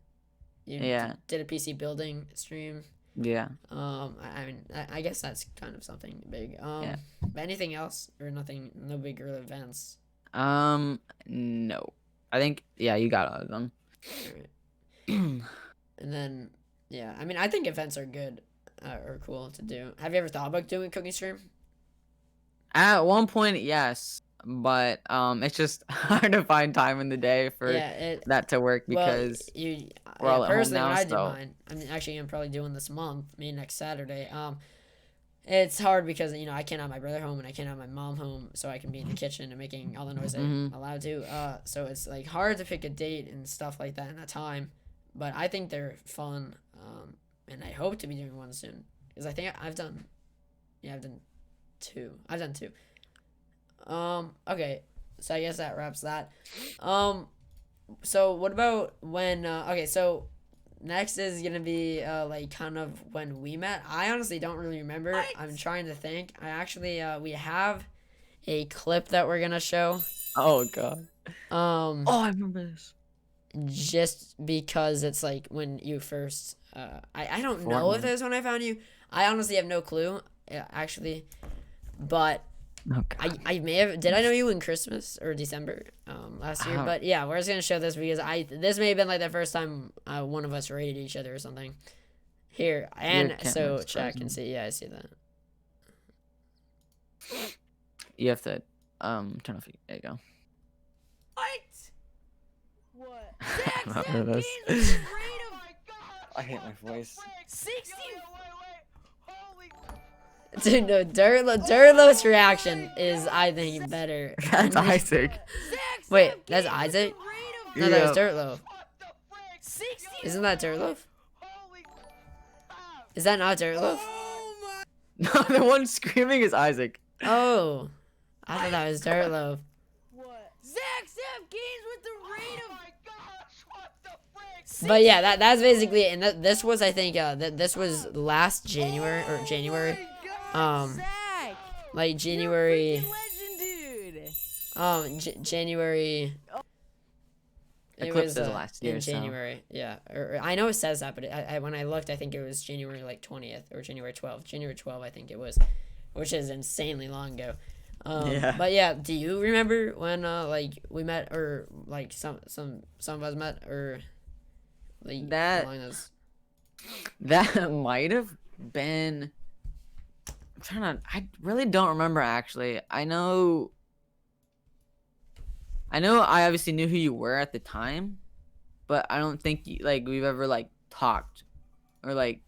You did a PC building stream. Yeah. I mean, I guess that's kind of something big. Yeah. But anything else or nothing? No bigger events. No. I think you got all of them. Right. And then I mean, I think events are good, or cool to do. Have you ever thought about doing a cooking stream? At one point, yes, but it's just hard to find time in the day for that to work because we're all at home now. When I do mine, I mean, actually, I'm probably doing this month. I mean, next Saturday. It's hard because I can't have my brother home and I can't have my mom home, so I can be in the kitchen and making all the noise I'm allowed to. So it's like hard to pick a date and stuff like that and a time, but I think they're fun. And I hope to be doing one soon because I think I've done two. Okay, so I guess that wraps that. So what about when? Okay, so next is gonna be like kind of when we met. I honestly don't really remember. What? I'm trying to think. I actually we have a clip that we're gonna show. Oh god. Oh, I remember this. Just because it's like when you first. I don't know if it was when I found you. I honestly have no clue. Actually, but. Okay. I may have did I know you in Christmas or December last year, but yeah, we're just gonna show this because this may have been like the first time one of us rated each other or something. Here and so chat can see. Yeah, I see that. You have to turn off. There you go. What? I hate my voice. 60. Dude, no, Durlo's reaction is, I think, better. That's Isaac. Wait, that's Isaac? No, that was Durlo. Isn't that Durlo? Is that not Durlo? No, the one screaming is Isaac. Oh, I thought that was Durlo. What? Zach Gaines with the rate of... But yeah, that's basically it. And this was, I think, this was last January, like January. January. It was last year, in January. So. Yeah, or I know it says that, but when I looked, I think it was January like 20th or January 12th. January 12th, I think it was, which is insanely long ago. But yeah, do you remember when like we met or like some of us met or like that along those... that might have been. I really don't remember actually. I obviously knew who you were at the time, but I don't think like we've ever like talked or like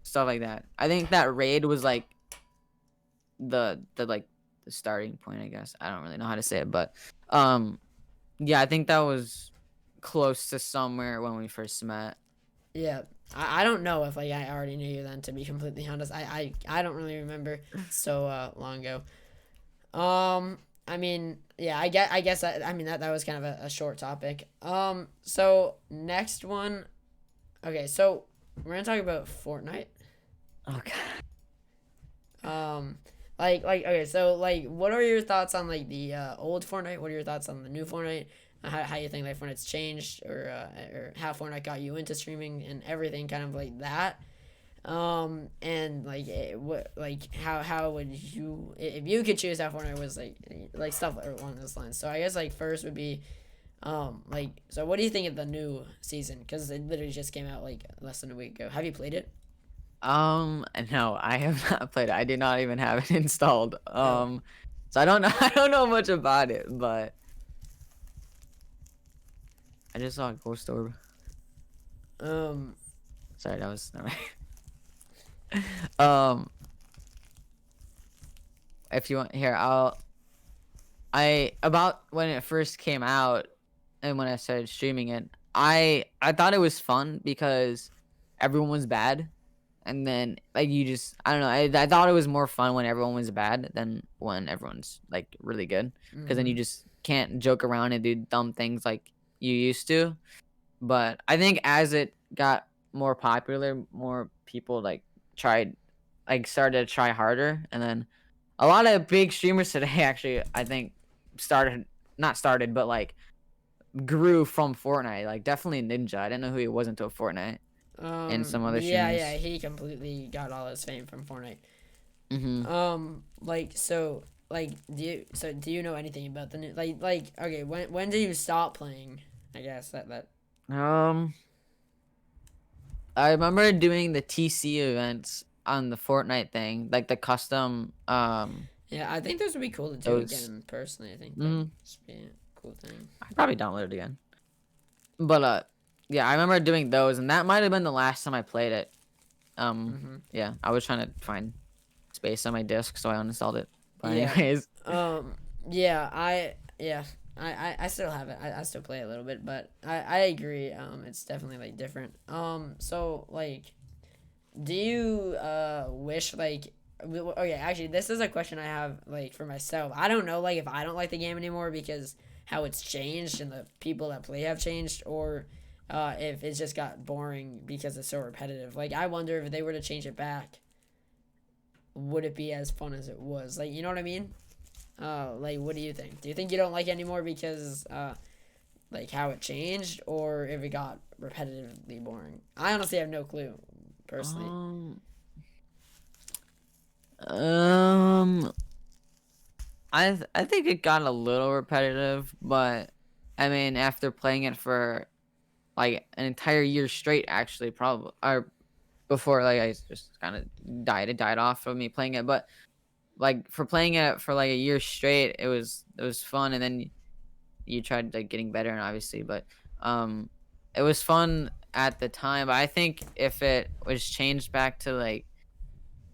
stuff like that. I think that raid was like the like the starting point, I guess. I don't really know how to say it, but um yeah, I think that was close to somewhere when we first met. Yeah, I don't know if like I already knew you then. To be completely honest, I don't really remember so long ago. I mean, yeah, I guess I mean that was kind of a short topic. So next one. Okay, so we're gonna talk about Fortnite. Okay. Um, like okay, so like, what are your thoughts on like the old Fortnite? What are your thoughts on the new Fortnite? How you think like Fortnite's changed, or how Fortnite got you into streaming and everything, kind of like that. And like what like how would you, if you could choose how Fortnite was like stuff along those lines. So I guess like first would be like, so what do you think of the new season? Because it literally just came out like less than a week ago. Have you played it? No, I have not played it. I did not even have it installed. Oh. So I don't know. I don't know much about it, but I just saw a ghost orb. Um. Sorry, that was not right. Um, if you want here, I about when it first came out and when I started streaming it, I thought it was fun because everyone was bad, and then like you just I don't know, I thought it was more fun when everyone was bad than when everyone's like really good, because then you Mhm. just can't joke around and do dumb things like you used to. But I think as it got more popular, more people tried started to try harder, and then a lot of big streamers today actually I think started not started but like grew from Fortnite. Like definitely Ninja. I didn't know who he was until Fortnite and some other Yeah, streamers. he completely got all his fame from Fortnite. Mhm. Like, so like, do you know anything about the new, like okay, when did you stop playing? I guess that. Um I remember doing the TC events on the Fortnite thing, like the custom Yeah, I think those would be cool to do those again. Personally, I think that mm, would be a cool thing. I probably download it again. But yeah, I remember doing those, and that might have been the last time I played it. Mm-hmm. Yeah, I was trying to find space on my disc, so I uninstalled it. But Yeah. anyways, Yeah. I still have it. I still play a little bit, but I agree. It's definitely like different. So like, do you wish like, okay, actually this is a question I have like for myself. I don't know like if I don't like the game anymore because how it's changed and the people that play have changed, or if it's just got boring because it's so repetitive. Like, I wonder if they were to change it back, would it be as fun as it was? Like, you know what I mean? Like, what do you think? Do you think you don't like it anymore because like how it changed, or if it got repetitively boring? I honestly have no clue, personally. um, um, I think it got a little repetitive, but I mean, after playing it for like an entire year straight, actually, probably or before like I just kind of it died off of me playing it, but like for playing it for like a year straight, it was fun, and then you tried like getting better and obviously, but um it was fun at the time. But I think if it was changed back to like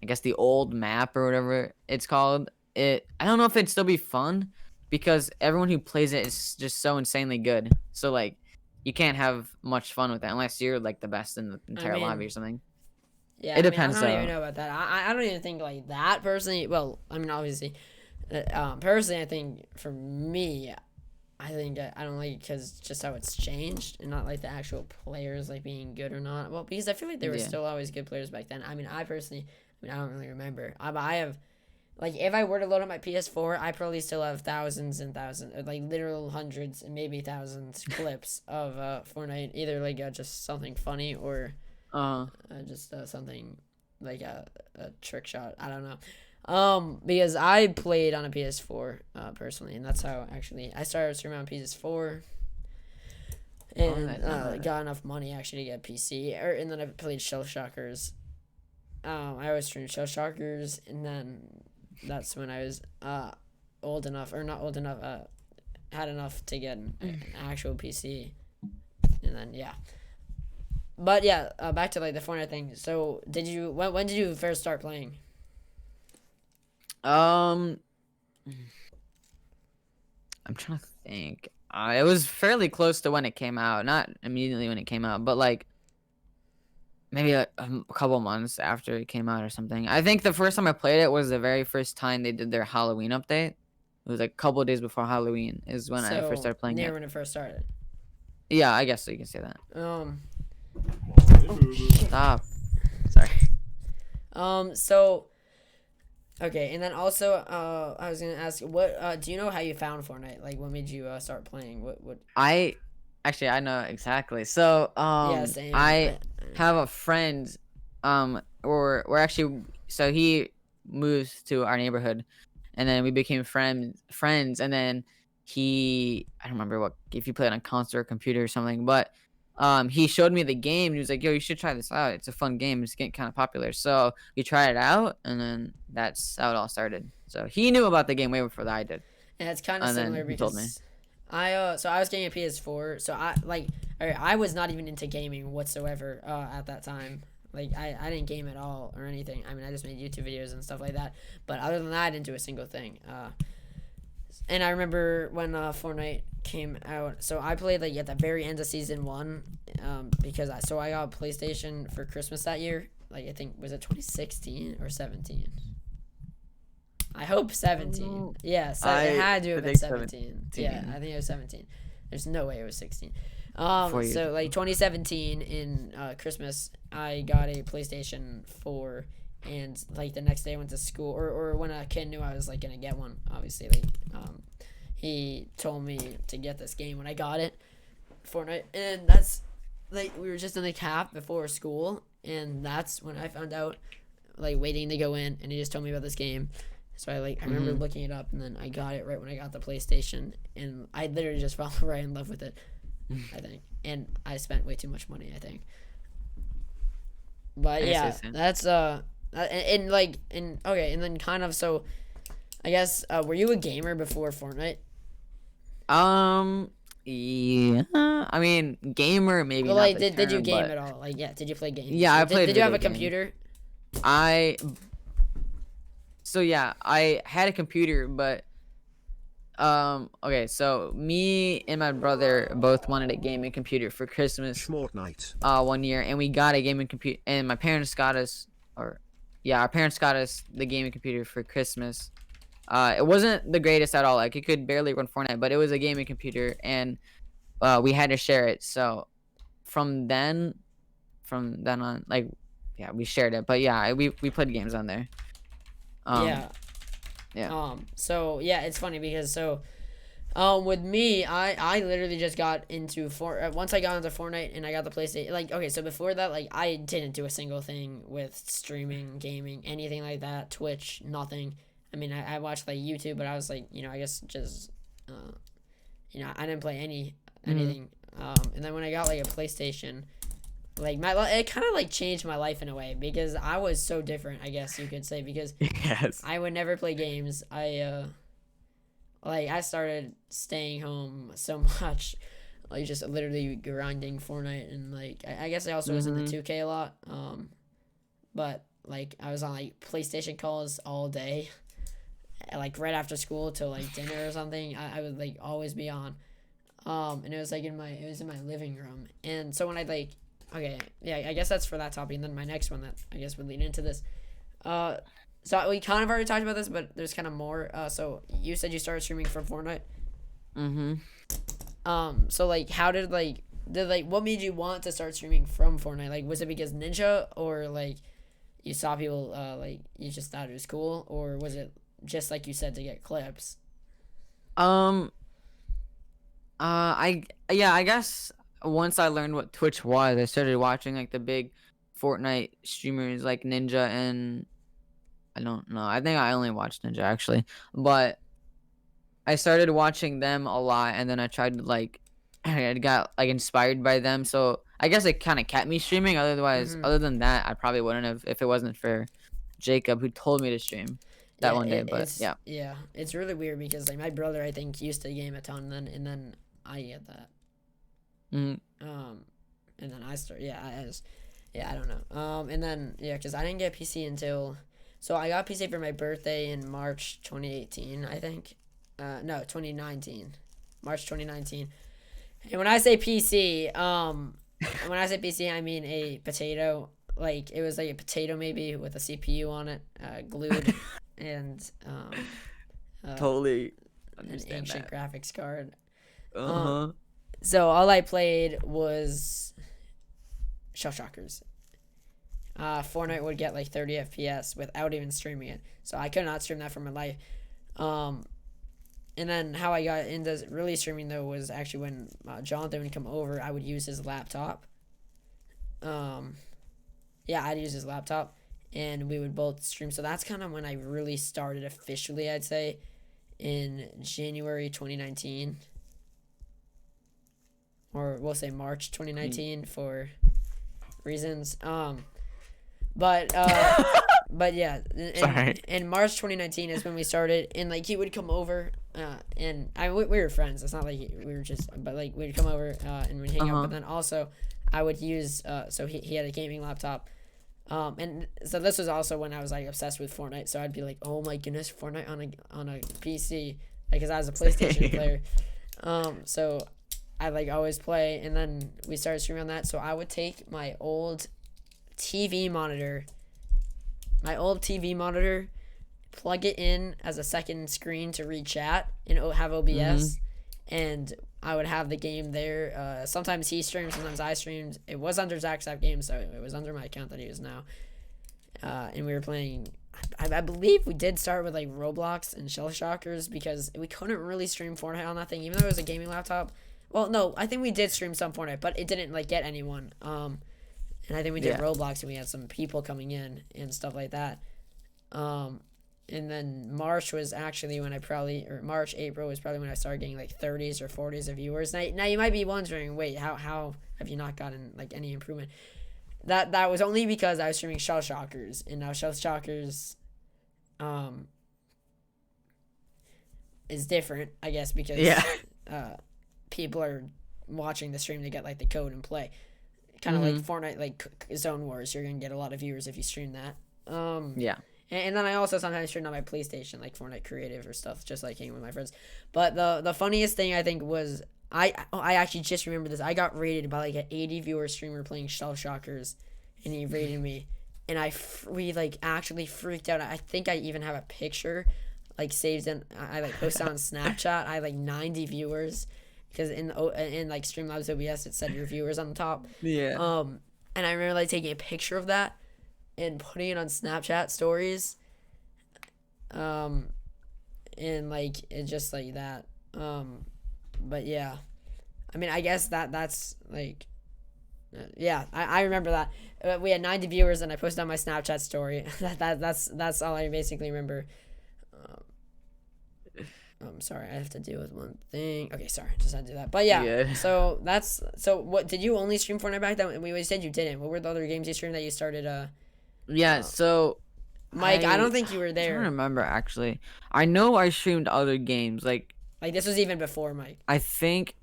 I guess the old map or whatever it's called, I don't know if it'd still be fun because everyone who plays it is just so insanely good. So like you can't have much fun with that unless you're like the best in the I entire lobby or mean, something. yeah, It I mean, I depends don't even though. know about that. I don't even think like that personally. Well, I mean, obviously, personally, I think for me, I think I don't like it because just how it's changed and not like the actual players like being good or not. Well, because I feel like there were Yeah. still always good players back then. I mean, I don't really remember. I have, like, if I were to load up my PS4, I probably still have thousands and thousands, like literal hundreds and maybe thousands clips of Fortnite, either like just something funny or Uh just something like a trick shot. I don't know. Because I played on a PS4 personally, and that's how actually I started streaming on PS4, oh, I and did not know that. got enough money actually to get a PC. And then I played Shell Shockers I always streamed Shell Shockers, and then that's when I was old enough, or not old enough, had enough to get an actual PC, and then yeah. But yeah, back to like the Fortnite thing. So when did you first start playing? Um, I'm trying to think. It was fairly close to when it came out, not immediately when it came out, but like maybe like a couple months after it came out or something. I think the first time I played it was the very first time they did their Halloween update. It was like a couple of days before Halloween is when I first So started playing near it. when it first started. Yeah, I guess so you can say that. Um. Stop. Sorry. So. Okay, and then also, I was gonna ask, what, do you know how you found Fortnite? Like, what made you, start playing? What? I know exactly. So Yeah, same. I have a friend we're actually, so he moved to our neighborhood, and then we became friends, and then I don't remember what, if you played on console or computer or something, but he showed me the game and he was like, yo, you should try this out, it's a fun game, it's getting kind of popular. So we tried it out, and then that's how it all started. So he knew about the game way before I did, And it's kind of and similar then he told me. because so I was getting a PS4, so I was not even into gaming whatsoever, at that time. Like, I didn't game at all or anything. I mean, I just made YouTube videos and stuff like that. But other than that, I didn't do a single thing. And I remember when Fortnite came out. So I played like at the very end of season 1, because I got a PlayStation for Christmas that year. Like, I think, was it 2016 or 17? I hope 17. Yeah, so it had to have been 17. Yeah, I think it was 17. There's no way it was 16. 4 years So like 2017 in Christmas, I got a PlayStation 4, and like the next day I went to school, or when a kid knew I was like gonna get one, obviously, like he told me to get this game when I got it, Fortnite, and that's like, we were just in the cap before school, and that's when I found out, like, waiting to go in, and he just told me about this game. So I remember looking it up, and then I got it right when I got the PlayStation, and I literally just fell right in love with it, I think. And I spent way too much money, I think. But yeah, that's and then kind of, so I guess, were you a gamer before Fortnite? Yeah, I mean, gamer maybe Well, not like, the did you term, game but at all? Like, yeah, did you play games? yeah, I played Did you have a video games. computer? So yeah, I had a computer, but okay, so me and my brother both wanted a gaming computer for Christmas one year, and we got a gaming computer, and my parents got us, or yeah, our parents got us the gaming computer for Christmas. It wasn't the greatest at all, like it could barely run Fortnite, but it was a gaming computer, and we had to share it. So from then on, like, yeah, we shared it, but yeah, we played games on there. Yeah. Yeah. So yeah, it's funny because with me, I literally just got into once I got into Fortnite and I got the PlayStation. Like, okay, so before that, like, I didn't do a single thing with streaming, gaming, anything like that. Twitch, nothing. I mean, I watched like YouTube, but I was like, I guess just, I didn't play anything. And then when I got like a PlayStation, like, it kind of like changed my life in a way, because I was so different, I guess you could say, because Yes. I would never play games. I started staying home so much, like, just literally grinding Fortnite, and like I guess I also was in the 2K a lot. But like I was on like PlayStation calls all day, like right after school till like dinner or something. I would like always be on. And it was like in my living room. And so when I like, okay, yeah, I guess that's for that topic. And then my next one that I guess would lead into this. So we kind of already talked about this, but there's kind of more. So you said you started streaming from Fortnite. So like, how did what made you want to start streaming from Fortnite? Like, was it because Ninja, or like you saw people, like you just thought it was cool, or was it just like you said, to get clips? I guess once I learned what Twitch was, I started watching like the big Fortnite streamers like Ninja, and I don't know, I think I only watched Ninja actually, but I started watching them a lot, and then I tried to like I got like inspired by them, so I guess it kind of kept me streaming. Otherwise, Mhm. other than that, I probably wouldn't have if it wasn't for Jacob who told me to stream that Yeah, one day. But it's yeah. yeah, it's really weird because like my brother I think used to game a ton, and then I get that. Hmm. And then I start yeah, I don't know. And then yeah, because I didn't get PC until so I got PC for my birthday in March 2018, I think. No, 2019, March 2019. And when I say PC, I mean a potato. Like it was like a potato maybe with a CPU on it, glued, and uh, Totally an understand ancient that. graphics card. Um, Uh-huh. so all I played was Shell Shockers. Fortnite would get like 30 FPS without even streaming it, so I could not stream that for my life. Um, and then how I got into really streaming though was actually when Jonathan would come over. I would use his laptop. Um, yeah, I'd use his laptop, and we would both stream. So that's kind of when I really started officially, I'd say, in January 2019, or we'll say March 2019 for reasons. But but yeah, Sorry. in March 2019 is when we started, and like he would come over, and we were friends. It's not like we were just, but like we'd come over and we'd hang out. Uh-huh. But then also, I would use so he had a gaming laptop. And so this was also when I was like obsessed with Fortnite. So I'd be like, oh my goodness, Fortnite on a PC, because I was a PlayStation Same. player. So I like always play, and then we started streaming on that. So I would take my old TV monitor, plug it in as a second screen to read chat and have OBS, and I would have the game there. Sometimes he streamed, sometimes I streamed. It was under Zach's app game, so it was under my account that he uses now. And we were playing. I believe we did start with like Roblox and Shell Shockers because we couldn't really stream Fortnite on that thing, even though it was a gaming laptop. Well, no, I think we did stream some Fortnite, but it didn't like get anyone. And I think we did Yeah. Roblox, and we had some people coming in and stuff like that. And then March was actually when April was probably when I started getting like 30s or 40s of viewers. Now you might be wondering, wait, how have you not gotten like any improvement? That was only because I was streaming Shell Shockers, and now Shell Shockers, is different, I guess, because Yeah. people are watching the stream to get like the code and play. Kind of like Fortnite, like Zone Wars. You're gonna get a lot of viewers if you stream that. Yeah. And then I also sometimes stream on my PlayStation, like Fortnite Creative or stuff, just like hanging with my friends. But the funniest thing I think was I actually just remember this. I got rated by like an 80 viewer streamer playing Shell Shockers, and he rated me, and we like actually freaked out. I think I even have a picture, like saved in. I like posted on Snapchat. I had like 90 viewers, because in like Streamlabs OBS it said your viewers on the top. Yeah. And I remember like taking a picture of that and putting it on Snapchat stories. And like it just like that. But yeah, I mean, I guess that's like, yeah, I remember that. We had 90 viewers, and I posted on my Snapchat story. That's all I basically remember. I'm sorry, I have to deal with one thing. Okay, sorry, just had to do that. But yeah, Yeah. so what did you only stream Fortnite back then? We said you didn't. What were the other games you streamed that you started? Yeah. So Mike, I don't think you were I don't there. remember actually. I know I streamed other games. Like Like this was even before Mike. I think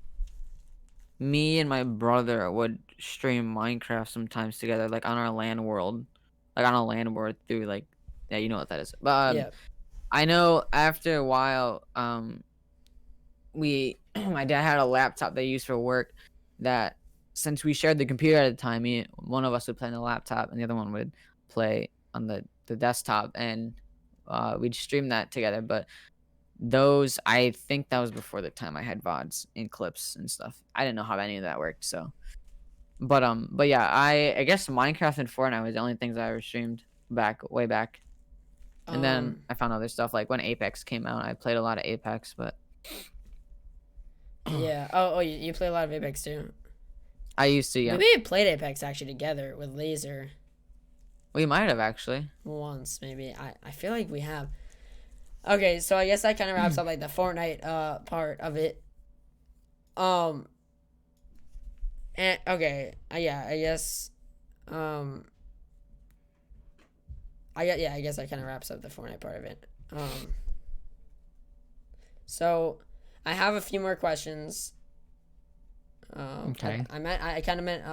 me and my brother would stream Minecraft sometimes together, like on our LAN world, like on a LAN world through like, yeah, you know what that is. But Yeah. I know after a while, we my dad had a laptop they used for work that since we shared the computer at the time, one of us would play on the laptop and the other one would play on the desktop, and we'd stream that together. But those, I think that was before the time I had VODs and clips and stuff. I didn't know how any of that worked, so. But yeah, I guess Minecraft and Fortnite was the only things I ever streamed way back. And then I found other stuff like when Apex came out. I played a lot of Apex, but Yeah. Oh, you play a lot of Apex too. I used to, yeah. Maybe we played Apex actually together with Laser We might have actually. once. Maybe I feel like we have. Okay, so I guess that kind of wraps up like the Fortnite part of it. And okay, yeah, I guess. I guess that kind of wraps up the Fortnite part of it. So I have a few more questions. Okay. I kind of meant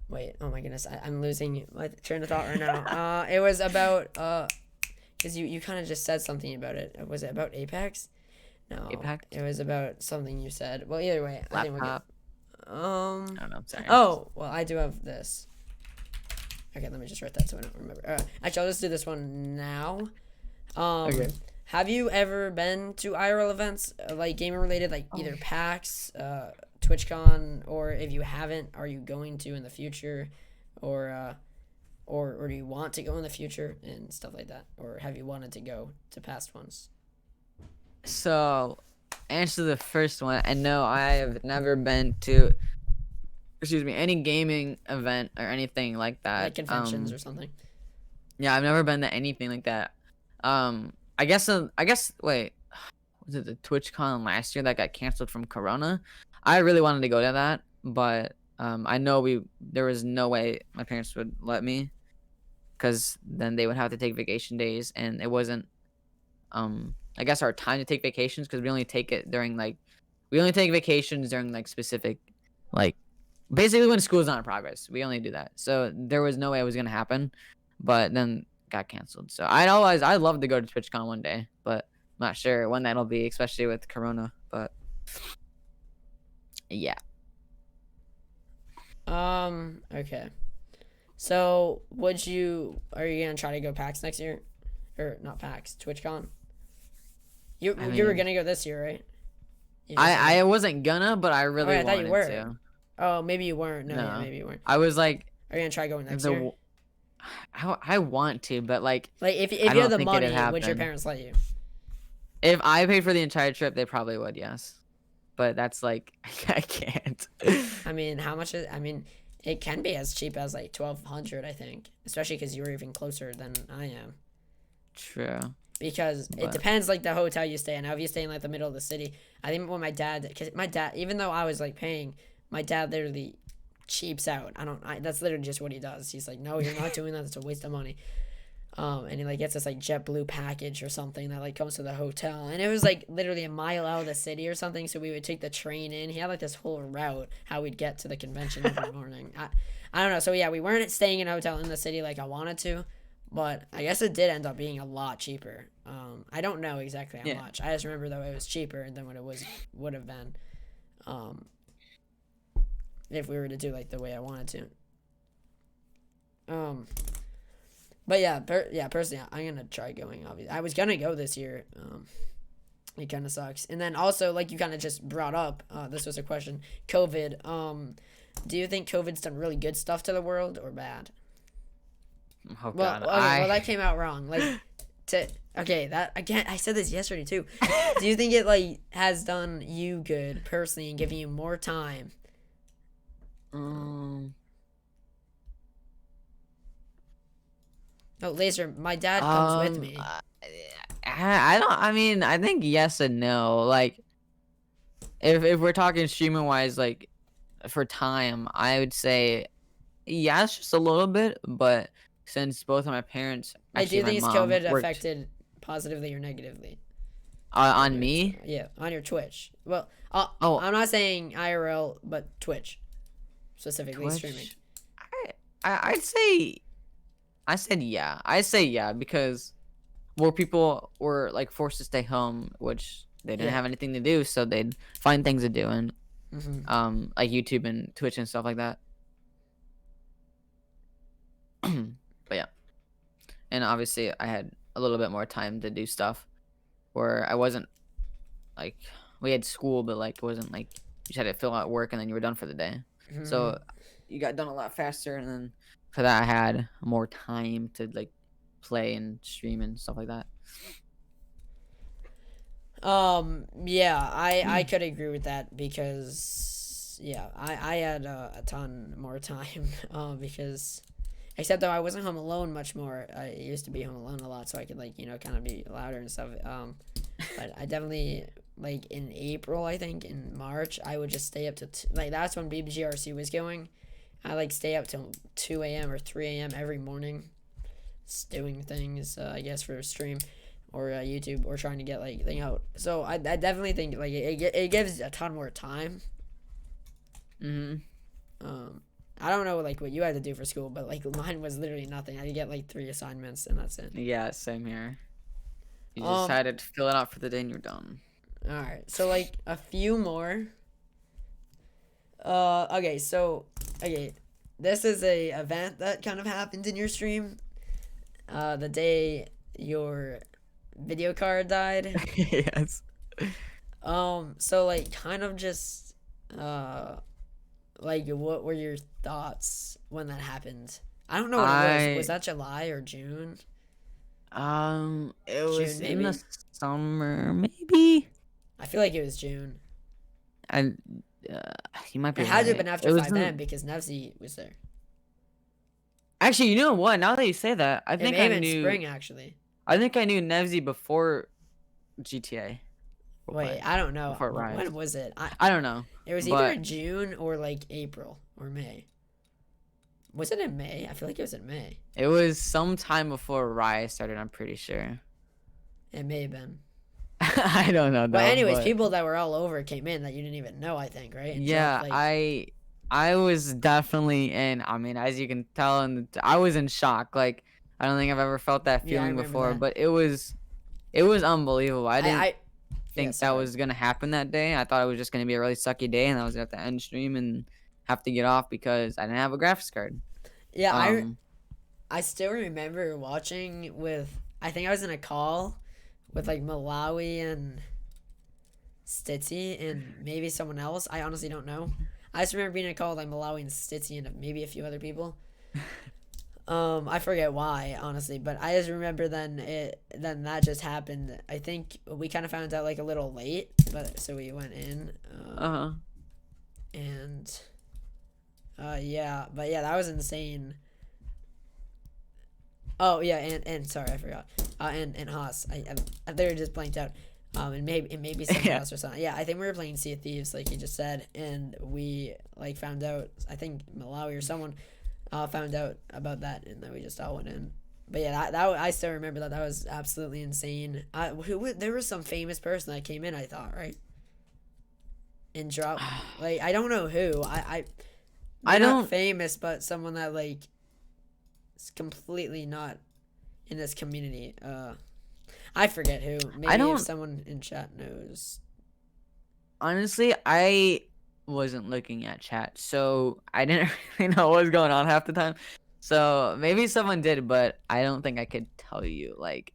wait, oh my goodness, I'm losing my train of thought right now. It was about because you kind of just said something about it. Was it about Apex? No, Apex? it was about something you said. Well, either way, I think we'll get. Laptop. I don't know. Sorry. Oh, well, I do have this. Okay, let me just write that so I don't remember. Actually, I'll just do this one now. Okay. Have you ever been to IRL events, like gaming related, like either PAX, TwitchCon, or if you haven't, are you going to in the future, or do you want to go in the future and stuff like that, or have you wanted to go to past ones? So, answer the first one. And no, I have never been to, excuse me, any gaming event or anything like that. Like conventions or something. Yeah, I've never been to anything like that. I guess wait, was it the TwitchCon last year that got canceled from Corona? I really wanted to go to that, but I know there was no way my parents would let me, because then they would have to take vacation days, and it wasn't I guess our time to take vacations, because we only take vacations during like specific, like basically when school's not in progress. We only do that. So there was no way it was gonna happen, but then got canceled. So I'd love to go to TwitchCon one day, but I'm not sure when that'll be, especially with Corona. But yeah. Okay. So are you gonna try to go PAX next year, or not PAX, TwitchCon? You were gonna go this year, right? I wasn't gonna, but I really I thought wanted you were. to. Oh, maybe you weren't. No, No. yeah, maybe you weren't. I was like, Are you gonna try going next year? I want to, but like if I you don't have the think money, it'd would your happen. parents let you? If I paid for the entire trip, they probably would, yes. But that's like I can't. I mean, how much is? I mean, it can be as cheap as like 1,200, I think, especially because you were even closer than I am. True. Because it depends, like the hotel you stay in. Now, if you stay in like the middle of the city, I think when because my dad, even though I was like paying, my dad literally cheaps out. That's literally just what he does. He's like, no, you're not doing that. It's a waste of money. And he like gets this like JetBlue package or something that like comes to the hotel, and it was like literally a mile out of the city or something. So we would take the train in. He had like this whole route how we'd get to the convention every morning. I don't know. So yeah, we weren't staying in a hotel in the city like I wanted to, but I guess it did end up being a lot cheaper. I don't know exactly how much. I just remember though it was cheaper than what it would have been, if we were to do like the way I wanted to. But yeah, personally, I'm gonna try going. Obviously, I was gonna go this year. It kind of sucks. And then also, like you kind of just brought up, this was a question. COVID. Do you think COVID's done really good stuff to the world or bad? Oh Well, God, well, that came out wrong. Like, that again. I said this yesterday too. Do you think it like has done you good personally and giving you more time? Oh, Laser, my dad comes with me. I don't. I mean, I think yes and no. Like, if we're talking streaming wise, like for time, I would say yes, just a little bit. But since both of my parents, Do you my think mom COVID worked affected positively or negatively? on me. Yeah, on your Twitch. Well, Oh. I'm not saying IRL, but Twitch, specifically Twitch? streaming. I'd say I said yeah. I say yeah because more people were like forced to stay home, which they didn't have anything to do, so they'd find things to do, and like YouTube and Twitch and stuff like that. But yeah, and obviously I had a little bit more time to do stuff where I wasn't like we had school, but like it wasn't like you just had to fill out work and then you were done for the day. So you got done a lot faster, and then for that I had more time to like play and stream and stuff like that. Yeah, I could agree with that because I had a ton more time because except though I wasn't home alone much more. I used to be home alone a lot, so I could like kind of be louder and stuff. But I definitely like in April, I think in March, I would just stay up to like that's when BBGRC was going. I like stay up till 2 a.m. or 3 a.m. every morning, just doing things. I guess for a stream, or YouTube, or trying to get like thing out. So I definitely think like it gives a ton more time. I don't know like what you had to do for school, but like mine was literally nothing. I could get like 3 assignments and that's it. Yeah, same here. You just had to fill it out for the day and you're done. All right, so like a few more. Okay, this is a event that kind of happened in your stream. The day your video card died. Yes. So like kind of just like what were your thoughts when that happened? I don't know what it was. Was that July or June? It was June, in maybe? the summer, maybe. I feel like it was June. And you might be It had to have right. been after It was 5M because Nevsy was there. Actually, you know what? Now that you say that, I It think may have I been knew. spring actually. I think I knew Nevsy before GTA. Wait, I don't know. Before Rise. When was it? I don't know. It was either June or like April or May. Was it in May? I feel like it was in May. It was sometime before Rise started, I'm pretty sure. It may have been. I don't know. But anyways, people that were all over came in that you didn't even know, I think, right? And Yeah, jumped, like, I was definitely in. I mean, as you can tell, I was in shock. Like, I don't think I've ever felt that Yeah, I feeling remember before, that. but it was unbelievable. I didn't think that sorry. was gonna happen that day. I thought it was just gonna be a really sucky day, and I was gonna have to end stream and have to get off because I didn't have a graphics card. Yeah, I still remember watching with. I think I was in a call with like Malawi and Stitzy and maybe someone else. I honestly don't know. I just remember being in a call with like Malawi and Stitzy and maybe a few other people. I forget why, honestly, but I just remember then that just happened. I think we kind of found out like a little late, but so we went in. And yeah, but yeah, that was insane. Oh yeah, and sorry, I forgot. And Haas, I literally just blanked out. And maybe someone else or something. Yeah, I think we were playing Sea of Thieves, like you just said, and we like found out. I think Malawi or someone found out about that, and then we just all went in. But yeah, that I still remember that. That was absolutely insane. There was some famous person that came in, I thought, right? And dropped like I don't know who. I don't not famous, but someone that like is completely not in this community. I forget who. Maybe if someone in chat knows. Honestly, I wasn't looking at chat, so I didn't really know what was going on half the time. So maybe someone did, but I don't think I could tell you. Like,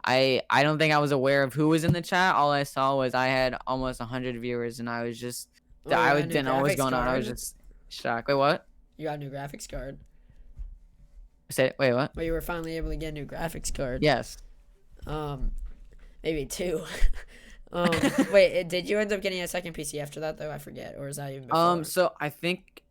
I don't think I was aware of who was in the chat. All I saw was I had almost 100 viewers, and I was just didn't know what was going on. I was just shocked. Wait, what? You got a new graphics card. Wait, what? Well, you were finally able to get a new graphics card. Yes. Maybe 2. Wait, did you end up getting a second PC after that though? I forget, or is that even before? So I think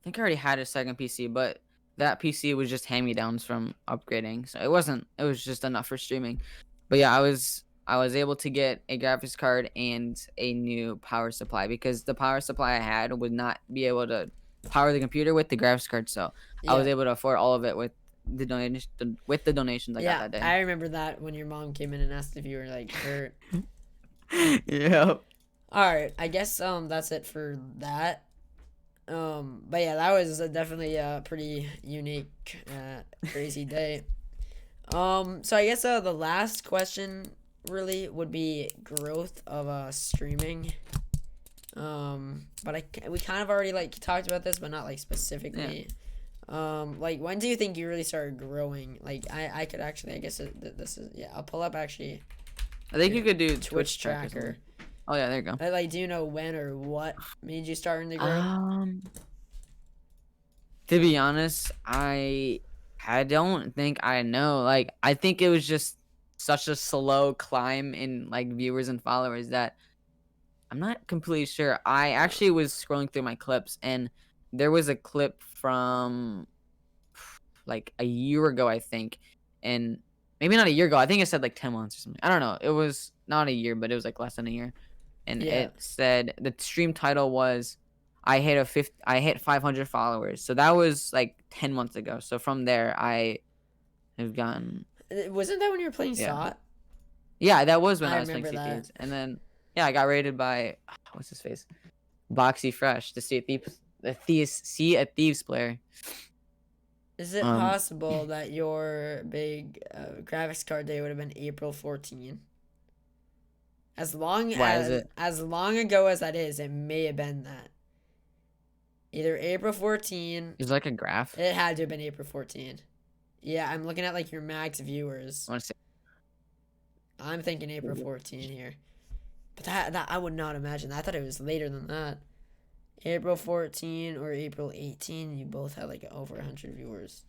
I already had a second PC, but that PC was just hand-me-downs from upgrading, so it was just enough for streaming. But yeah, I was able to get a graphics card and a new power supply because the power supply I had would not be able to power the computer with the graphics card, so I was able to afford all of it with the donations I got that day. I remember that when your mom came in and asked if you were like hurt. Yeah. All right, I guess that's it for that. But yeah, that was definitely a pretty unique, crazy day. So I guess the last question really would be growth of streaming. But we kind of already like talked about this, but not like specifically. Yeah. Like when do you think you really started growing? Like I could actually, I guess this is I'll pull up actually. I think you could do Twitch tracker. Oh yeah, there you go. Like, do you know when or what made you start in the growth? To be honest, I don't think I know. Like, I think it was just such a slow climb in like viewers and followers that I'm not completely sure. I actually was scrolling through my clips and there was a clip from like a year ago, I think, and maybe not a year ago. I think it said like 10 months or something. I don't know. It was not a year, but it was like less than a year. And Yeah. it said the stream title was I hit 500 followers. So that was like 10 months ago. So from there I have gotten Wasn't that when you were playing Yeah. SOT? Yeah, that was when I I was playing remember that. CTs. And then yeah, I got rated by what's his face? Boxy Fresh, the See a Thieves player. Is it possible that your big graphics card day would have been April 14? As long Why is it? as long ago as that is, it may have been that. Either April 14. It's like a graph. It had to have been April 14. Yeah, I'm looking at like your max viewers. I want to say I'm thinking April 14 here. But that I would not imagine that. I thought it was later than that. April 14 or April 18, you both had like over 100 viewers.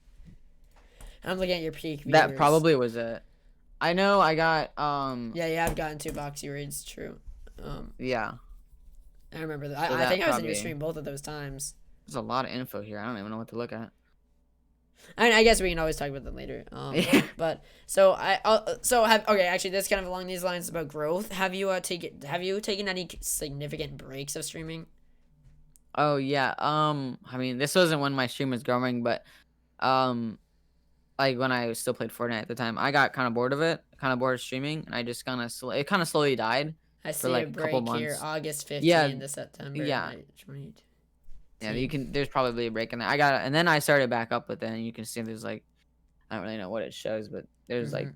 I'm looking at your peak viewers. that probably was it. I know I got Yeah, I've gotten 2 boxy raids, true. yeah. I remember that. So I think I was in probably- your stream both of those times. There's a lot of info here. I don't even know what to look at. I mean, I guess we can always talk about that later. Yeah. But okay, actually, this kind of along these lines about growth. Have you taken any significant breaks of streaming? Oh yeah. I mean, this wasn't when my stream was growing, but like when I still played Fortnite at the time, I got kind of bored of it, kind of bored of streaming, and I just it kind of slowly died. I see like a a couple break here, months. August 15 Yeah, to September. yeah. 20. Yeah, you can. There's probably a break in there. And then I started back up, but then you can see there's like, I don't really know what it shows, but there's like,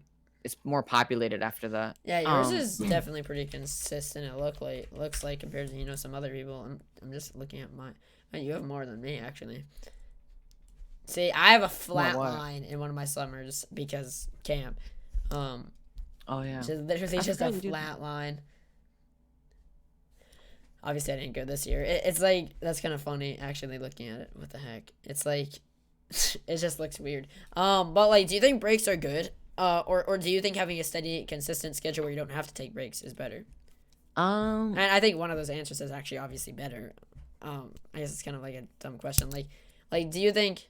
it's more populated after that. Yeah, yours is definitely pretty consistent. Looks like compared to some other people. I'm just looking at mine. You have more than me actually. See, I have a flat What? line in one of my summers because camp. Oh yeah. Literally I just a forgot you did flat line. Obviously, I didn't go this year. It's like, that's kind of funny, actually, looking at it. What the heck? It's like, it just looks weird. But, like, do you think breaks are good? Or do you think having a steady, consistent schedule where you don't have to take breaks is better? And I think one of those answers is actually obviously better. I guess it's kind of like a dumb question. Like, do you think...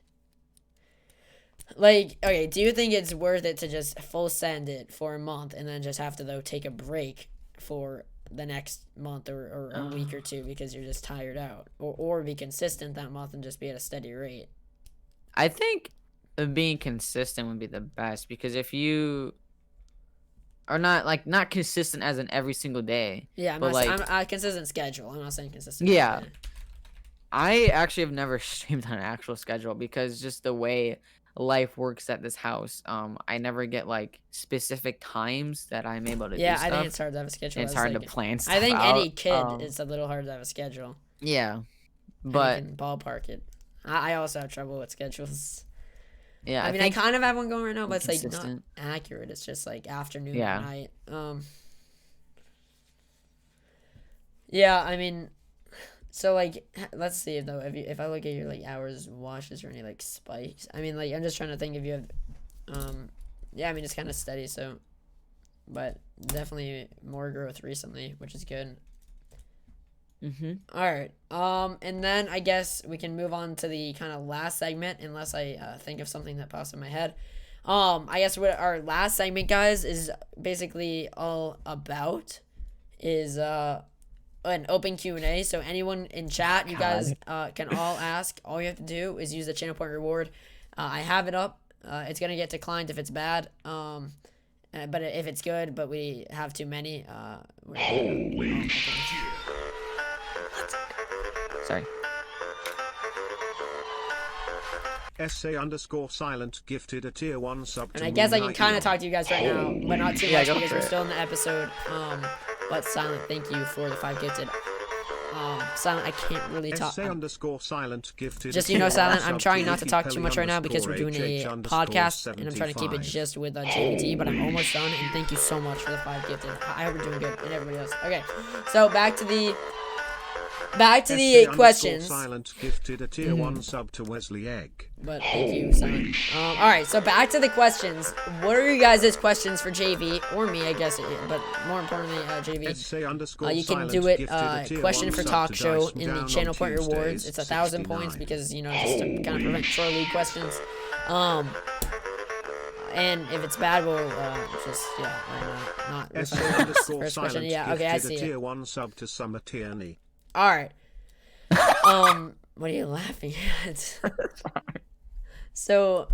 Like, okay, do you think it's worth it to just full send it for a month and then just have to, though, take a break for the next month or a week or two because you're just tired out? Or be consistent that month and just be at a steady rate? I think being consistent would be the best, because if you are not consistent as in every single day. Yeah, I'm a consistent schedule. I'm not saying consistent. Yeah. every day. I actually have never streamed on an actual schedule because just the way life works at this house, I never get like specific times that I'm able to do Yeah, stuff. I think it's hard to have a schedule. It's hard to plan stuff I think out. any kid, it's a little hard to have a schedule. Yeah, And but you can ballpark it. I also have trouble with schedules. yeah, I mean, I kind of have one going right now, but it's like not consistent. accurate. It's just like afternoon Yeah. or night. Yeah, I mean, so like, let's see though. If I look at your like hours watched, is there any like spikes? I mean, like, I'm just trying to think if you have, yeah, I mean, it's kind of steady. So, but definitely more growth recently, which is good. All right. And then I guess we can move on to the kind of last segment, unless I think of something that pops in my head. I guess what our last segment, guys, is basically all about is an open Q&A. So anyone in chat, you guys can all ask. All you have to do is use the channel point reward. I have it up. It's gonna get declined if it's bad. But if it's good, but we have too many, Holy sorry. SA_silent gifted a tier 1 sub and to I guess I can Moonlight kind Elon. of talk to you guys right now, but not too Yeah, much go because for we're it. still in the episode. But Silent, thank you for the 5 gifted. Silent, I can't really talk. SA_silent gifted Just a you know, tier 1 Silent, I'm sub trying to not to talk too much right now because we're Leafy doing a Pelly podcast and I'm trying to keep it _75. just with JVT, but I'm almost done, and thank you so much for the 5 gifted. I hope we're doing good, and everybody else. Okay, so back to the questions. Silent gifted a tier 1 sub to Wesley Egg. But thank you, Silent. All right, so back to the questions. What are you guys' questions for JV or me, I guess, but more importantly, JV? You can do it. Question for talk show in the channel point rewards. It's 1,000 points because just to kind of prevent troll league questions. And if it's bad, we'll just not SC refund underscore first question. silent Yeah, okay, I gifted see a it. tier 1 sub to Summer Tierney. All right. What are you laughing at? So,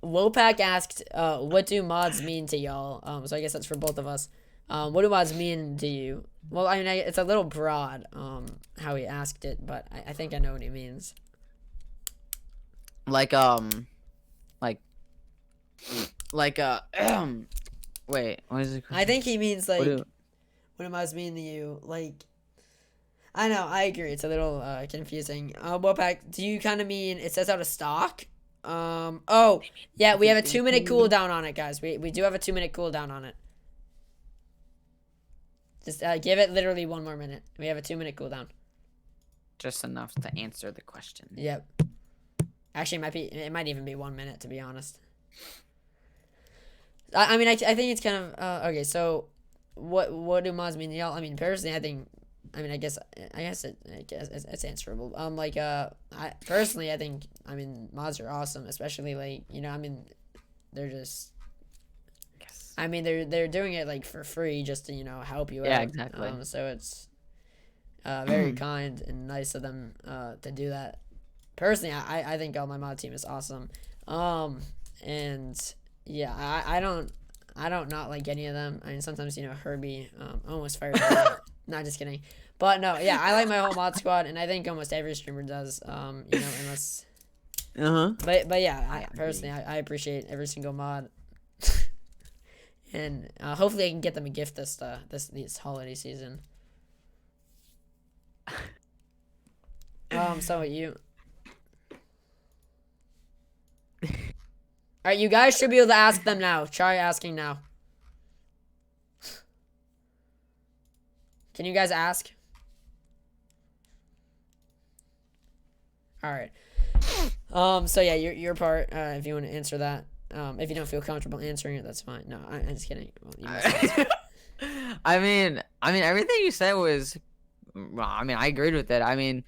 Wopak asked, "What do mods mean to y'all?" So I guess that's for both of us. What do mods mean to you? Well, I mean, it's a little broad, how he asked it, but I think I know what he means. Like wait, what is it? I think he means like, What what do mods mean to you? Like, I know, I agree. It's a little confusing. Wopak, do you kind of mean it says out of stock? Oh, yeah, we have a 2-minute cooldown on it, guys. We do have a 2-minute cooldown on it. Just give it literally 1 more minute. We have a 2-minute cooldown. just enough to answer the question. Yep. Actually, it might even be 1 minute, to be honest. I mean, I think it's kind of okay. So, what do mods mean to y'all? I mean, personally, I guess it's answerable. I personally, I mean, mods are awesome, especially like, I mean, they're just. Yes. I mean, they're doing it like for free just to help you out. Yeah, exactly. So it's very kind and nice of them to do that. Personally, I think all my mod team is awesome. And yeah, I don't not like any of them. I mean, sometimes Herbie almost fires me out. Not just kidding. But no, yeah, I like my whole mod squad, and I think almost every streamer does. Unless. But yeah, I personally I appreciate every single mod. And hopefully I can get them a gift this holiday season. So you. All right, you guys should be able to ask them now. Try asking now. Can you guys ask? All right. So yeah, your part. If you want to answer that. If you don't feel comfortable answering it, that's fine. No, I'm just kidding. Well, you must answer. I mean, everything you said was, well, I mean, I agreed with it. I mean,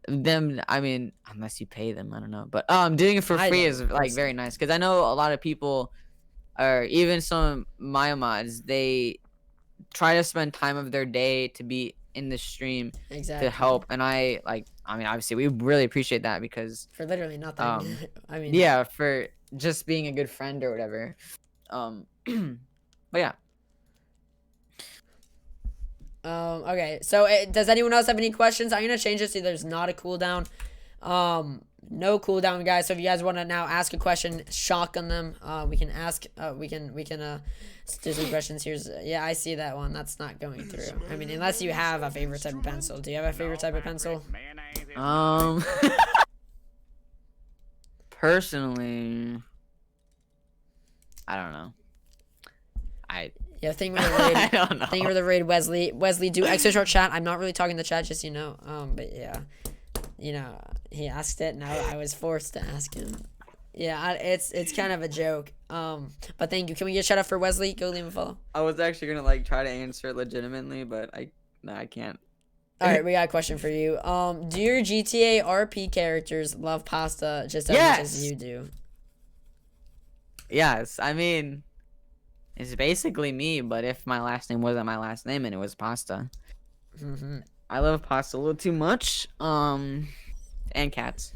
unless you pay them, I don't know. But doing it for free is like very nice, because I know a lot of people, or even some of my mods, they try to spend time of their day to be in the stream to help, and I mean, obviously we really appreciate that, because for literally nothing. I mean, yeah, for just being a good friend or whatever. But yeah. Okay, so does anyone else have any questions? I'm gonna change this so there's not a cooldown. No cooldown, guys. So if you guys want to now ask a question, shotgun them. We can ask. We can do some questions. Yeah, I see that one. That's not going through. I mean, unless you have a favorite type of pencil. Do you have a favorite type of pencil? Personally, I don't know. Yeah, thing with the raid. I don't know. Thing with the raid, Wesley. Wesley, do extra short chat. I'm not really talking to chat, just but yeah, he asked it. Now I was forced to ask him. Yeah, it's kind of a joke. But thank you. Can we get shout out for Wesley? Go leave him a follow. I was actually gonna try to answer it legitimately, but I can't. All right, we got a question for you. Do your GTA RP characters love pasta just as much as you do? Yes, I mean, it's basically me, but if my last name wasn't my last name and it was pasta. I love pasta a little too much. And cats.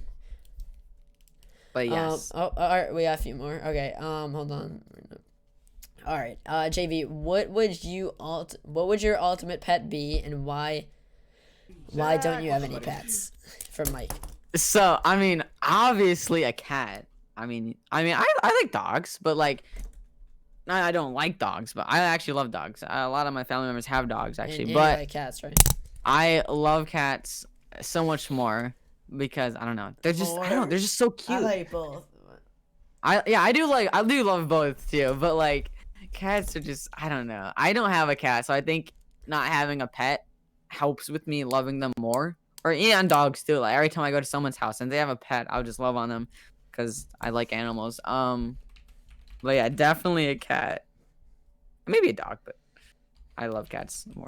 But yes. All right, we got a few more. Okay. Hold on. All right. JV, what would your ultimate pet be, and why? Why don't you have any pets? From Mike. So I mean, obviously a cat. I mean, I like dogs, but I don't like dogs, but I actually love dogs. A lot of my family members have dogs, actually, and but you like cats, right? I love cats so much more, because I don't know, they're just they're just so cute. I like both. I do love both too, but cats are just, I don't know. I don't have a cat, so I think not having a pet helps with me loving them more. And dogs too. Every time I go to someone's house and they have a pet, I'll just love on them because I like animals. But yeah, definitely a cat. Maybe a dog, but I love cats more.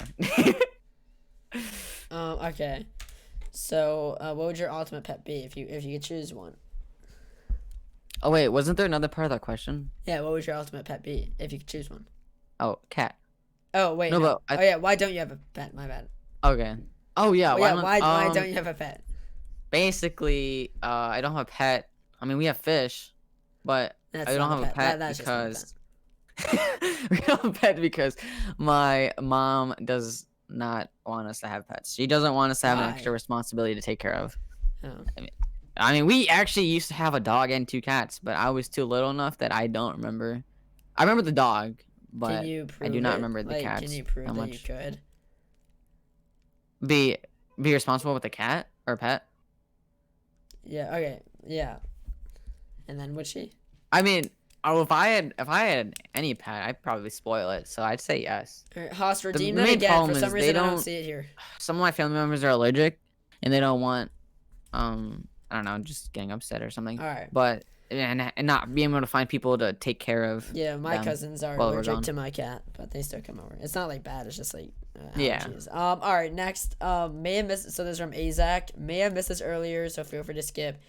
Okay. So, what would your ultimate pet be if you could choose one? Oh wait, wasn't there another part of that question? Yeah, what would your ultimate pet be if you could choose one? Oh, cat. Oh wait, No, no. but Oh yeah, why don't you have a pet? My bad. okay. Oh yeah, Well, why yeah, not? why don't you have a pet? Basically, I don't have a pet. I mean, we have fish, but That's I don't not have a a pet. pet That's just not a pet. because we don't have a pet because my mom does not want us to have pets. She doesn't want us to have an extra Why? responsibility to take care of. Oh. I mean, we actually used to have a dog and 2 cats, but I was too little enough that I don't remember. I remember the dog, Can but you I prove do not it? remember the Like, cats can you that prove that you much. could? Be responsible with a cat or a pet? Yeah. Okay. Yeah. And then would she? I mean, oh, if I had any pet, I'd probably spoil it. So I'd say yes. All right, Haas, The redeem that main again. problem For some is they reason, I don't don't. see it here. Some of my family members are allergic, and they don't want I don't know, just getting upset or something. All right. But and not being able to find people to take care of. Yeah, my them cousins are while we're allergic gone. to my cat, but they still come over. It's not like bad. It's just like Yeah. allergies. All right, next. May have missed. So this is from Azak. May have missed this earlier, so feel free to skip.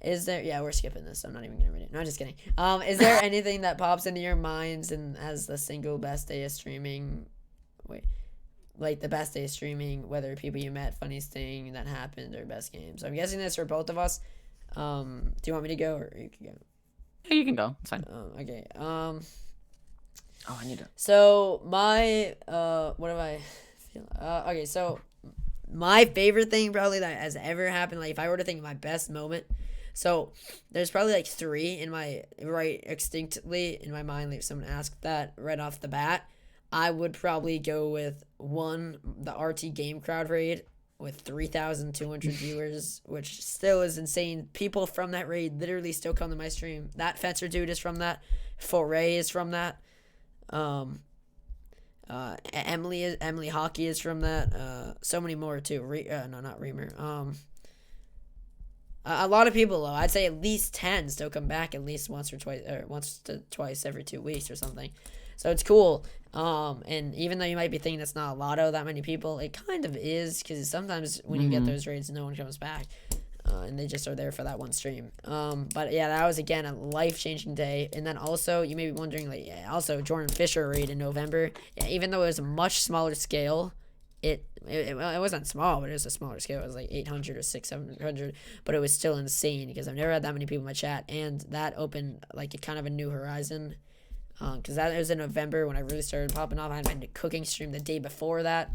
Is there? Yeah, we're skipping this. So I'm not even gonna read it. No, I'm just kidding. Is there anything that pops into your minds and as the single best day of streaming? Wait, like the best day of streaming, whether people you met, funniest thing that happened, or best game. So I'm guessing this for both of us. Do you want me to go or you can go? Yeah, you can go. It's fine. Okay. Oh, I need to. So my what do I feel? Okay, so my favorite thing probably that has ever happened, like if I were to think of my best moment, so there's probably like three in my right instinctively in my mind. Like if someone asked that right off the bat, I would probably go with one, the RT Game Crowd raid with 3,200 viewers, which still is insane. People from that raid literally still come to my stream. That Fencer dude is from that. Foray is from that. Emily Hockey is from that. So many more too. No, not Reamer. A lot of people though. I'd say at least 10 still come back at least once to twice every 2 weeks or something. So it's cool. And even though you might be thinking it's not a lotto that many people, it kind of is because sometimes when you get those raids, no one comes back. And they just are there for that one stream. But yeah, that was again a life-changing day. And then also, you may be wondering, like, yeah, also Jordan Fisher raid in November. Yeah, even though it was a much smaller scale, it wasn't small, but it was a smaller scale. It was like 800 or 700, but it was still insane because I've never had that many people in my chat, and that opened like a kind of a new horizon. Because that was in November when I really started popping off. I had my cooking stream the day before that.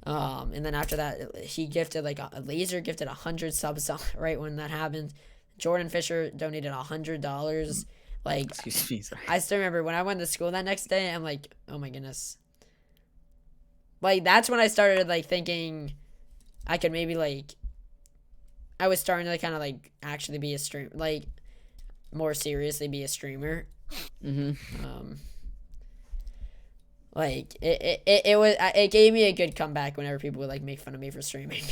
And then after that, he gifted like a laser gifted 100 subs right when that happened. Jordan Fisher donated $100. Like, Excuse me. Sorry. I still remember when I went to school that next day. I'm like, oh my goodness. Like that's when I started like thinking, I could maybe like, I was starting to kind of like actually be a stream, like more seriously be a streamer. Like it gave me a good comeback whenever people would like make fun of me for streaming.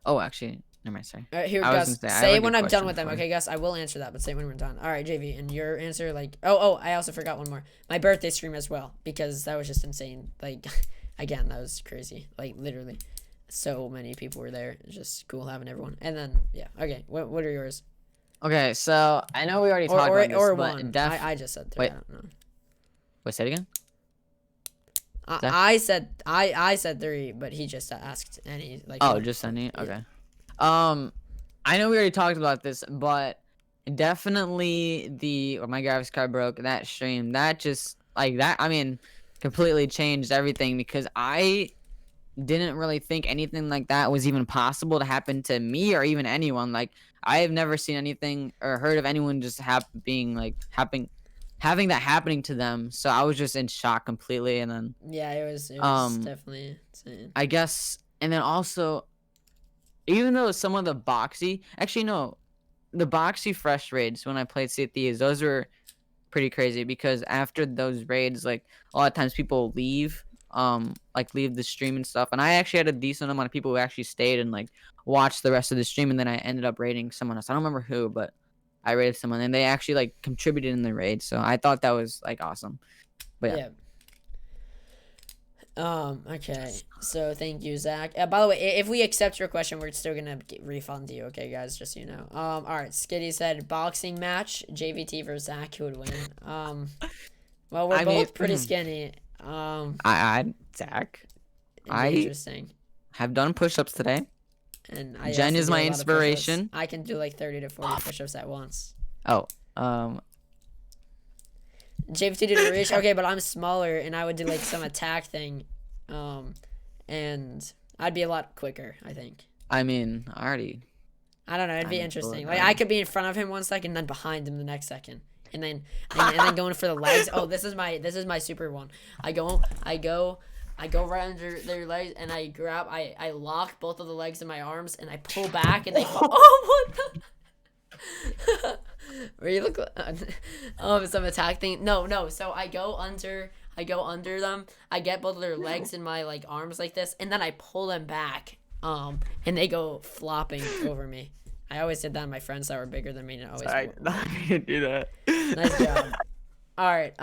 Oh, actually, never mind. Sorry. All right, here, I was Gus. gonna say, I Say have a it when good I'm done question with them. for you. Okay, Gus, I will answer that, but say it when we're done. All right, JV, and your answer, like, oh, I also forgot one more. My birthday stream as well, because that was just insane. Like, again, that was crazy. Like, literally, so many people were there. It's just cool having everyone. And then, yeah, okay, what are yours? Okay, so I know we already talked about this, Or but one. I just said three. Wait. I don't know. Wait, say it again. I said three, but he just asked any like. Oh, what- just any. yeah. Okay. I know we already talked about this, but definitely my graphics card broke that stream. That just like that. I mean, completely changed everything because I didn't really think anything like that was even possible to happen to me or even anyone. Like I have never seen anything or heard of anyone just having that happening to them. So I was just in shock completely, and then Yeah, it was definitely insane. I guess, and then also, even though some of the boxy fresh raids when I played Sea of Thieves, those were pretty crazy because after those raids, like a lot of times people leave the stream and stuff, and I actually had a decent amount of people who actually stayed and like watched the rest of the stream, and then I ended up raiding someone else. I don't remember who, but I raided someone, and they actually like contributed in the raid, so I thought that was like awesome. But yeah. Okay. So thank you, Zach. By the way, if we accept your question, we're still gonna refund you. Okay, guys, just so you know. All right. Skitty said boxing match, JVT versus Zach. Who would win? Well, we're I mean, both pretty skinny. Zach, It'd be I interesting. have done push-ups today. And I Jen also is do a my lot of push-ups. inspiration. I can do like 30 to 40 push-ups at once. Oh, JVT did a reach. Okay, but I'm smaller, and I would do like some attack thing, and I'd be a lot quicker. I think. I mean, already. I don't know. It'd be I'm interesting. bored Like now. I could be in front of him 1 second, then behind him the next second, and then going for the legs. Oh, this is my super one. I go right under their legs, and I lock both of the legs in my arms, and I pull back, and they fall. Oh, what the? Where you look like some attack thing. No. So I go under them. I get both of their legs in my like arms like this, and then I pull them back. And they go flopping over me. I always did that. My friends that were bigger than me, and always. I can't do that. Nice job. All right.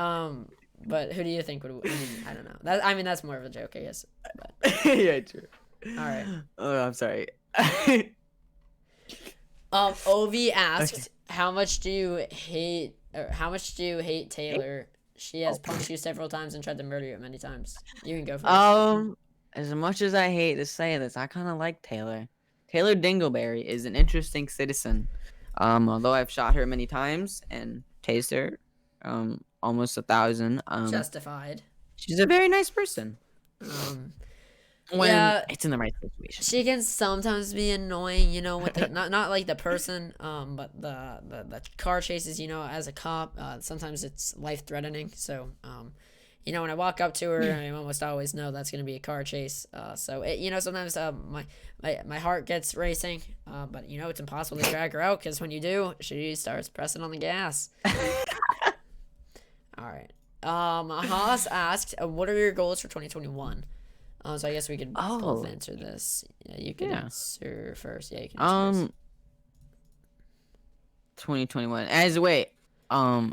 But who do you think would? I don't know. That's more of a joke, I guess. But, Yeah, true. all right. Oh, I'm sorry. Ovi asked, "How much do you hate Taylor? She has punched you several times and tried to murder you many times." You can go first. As much as I hate to say this, I kind of like Taylor. Taylor Dingleberry is an interesting citizen. Although I've shot her many times and tased her, almost 1,000. Justified. She's a very nice person. When Yeah. it's in the right situation. She can sometimes be annoying, with the, not like the person, but the car chases, as a cop. Sometimes it's life threatening. So, when I walk up to her, I almost always know that's gonna be a car chase. So sometimes my heart gets racing. But it's impossible to drag her out because when you do, she starts pressing on the gas. All right. Haas asked, "What are your goals for 2021?" So I guess we could both answer this. Yeah, you can answer first. Yeah, you can answer first. 2021.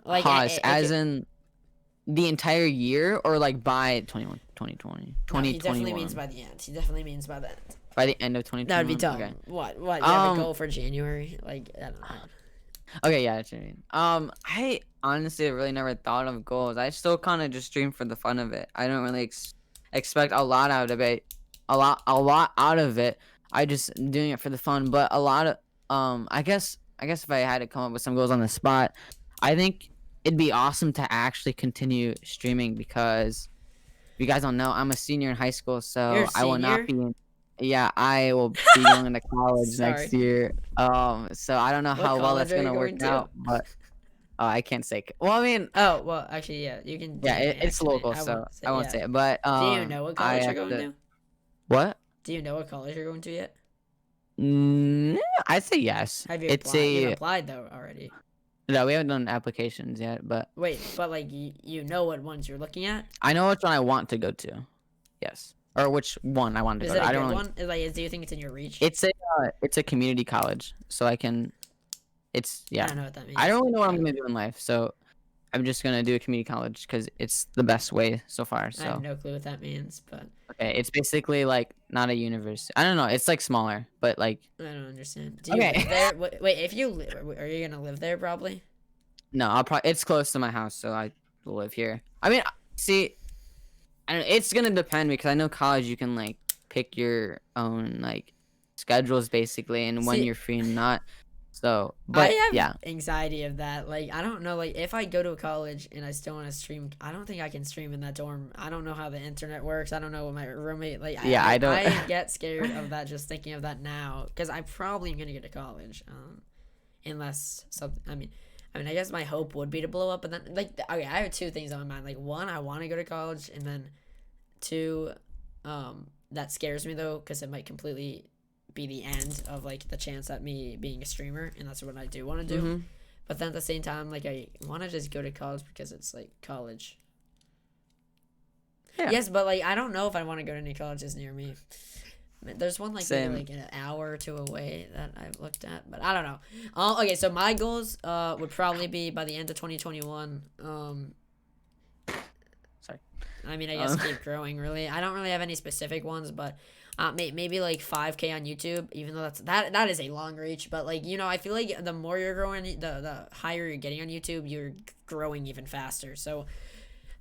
Like as in the entire year or like by 2020? No, he definitely means by the end. He definitely means by the end. By the end of 2021. That would be dumb. Okay. What? You have a goal for January? Like, I don't know. Okay, yeah, that's what I mean. I honestly really never thought of goals. I still kind of just stream for the fun of it. I don't really expect a lot out of it. A lot out of it. I just doing it for the fun. But a lot of I guess if I had to come up with some goals on the spot, I think it'd be awesome to actually continue streaming because if you guys don't know, I'm a senior in high school, so I will not be in. Yeah, I will be going into college next year. So I don't know how well that's gonna work out, but I can't say. Well, I mean. Oh well, actually, yeah, you can. Yeah, it's local, so I won't say it. But do you know what college you're going to? What? Do you know what college you're going to yet? I'd say yes. Have you applied? You've applied though already. No, we haven't done applications yet, but. Wait, but like you know what ones you're looking at? I know which one I want to go to. Yes. Or which one I want to go to. Is it a good one? Do you think it's in your reach? It's a community college, so I can. It's yeah. I don't know what that means. I don't really know what I'm gonna do in life, so I'm just gonna do a community college because it's the best way so far. So I have no clue what that means, but okay, it's basically like not a university. I don't know. It's like smaller, but like. I don't understand. Do you live there? Wait, if you live, are you gonna live there probably? No, I'll probably. It's close to my house, so I will live here. I mean, see. It's gonna depend because I know college you can like pick your own like schedules basically and when you're free and not. So, but I have yeah, anxiety of that. Like I don't know. Like if I go to a college and I still want to stream, I don't think I can stream in that dorm. I don't know how the internet works. I don't know what my roommate like. Yeah, I don't. I get scared of that just thinking of that now because I probably am gonna get to college, unless something. I mean, I guess my hope would be to blow up, but then like okay, I have two things on my mind. Like one, I want to go to college, and then two, that scares me though because it might completely be the end of like the chance at me being a streamer, and that's what I do want to do. Mm-hmm. But then at the same time, like I want to just go to college because it's like college. Yeah. Yes, but like I don't know if I want to go to any colleges near me. I mean, there's one like maybe, like an hour or two away that I've looked at, but I don't know. Okay, so my goals would probably be by the end of 2021. Sorry. I mean, I guess keep growing. Really, I don't really have any specific ones, but maybe like 5K on YouTube. Even though that is a long reach, but like I feel like the more you're growing, the higher you're getting on YouTube, you're growing even faster. So.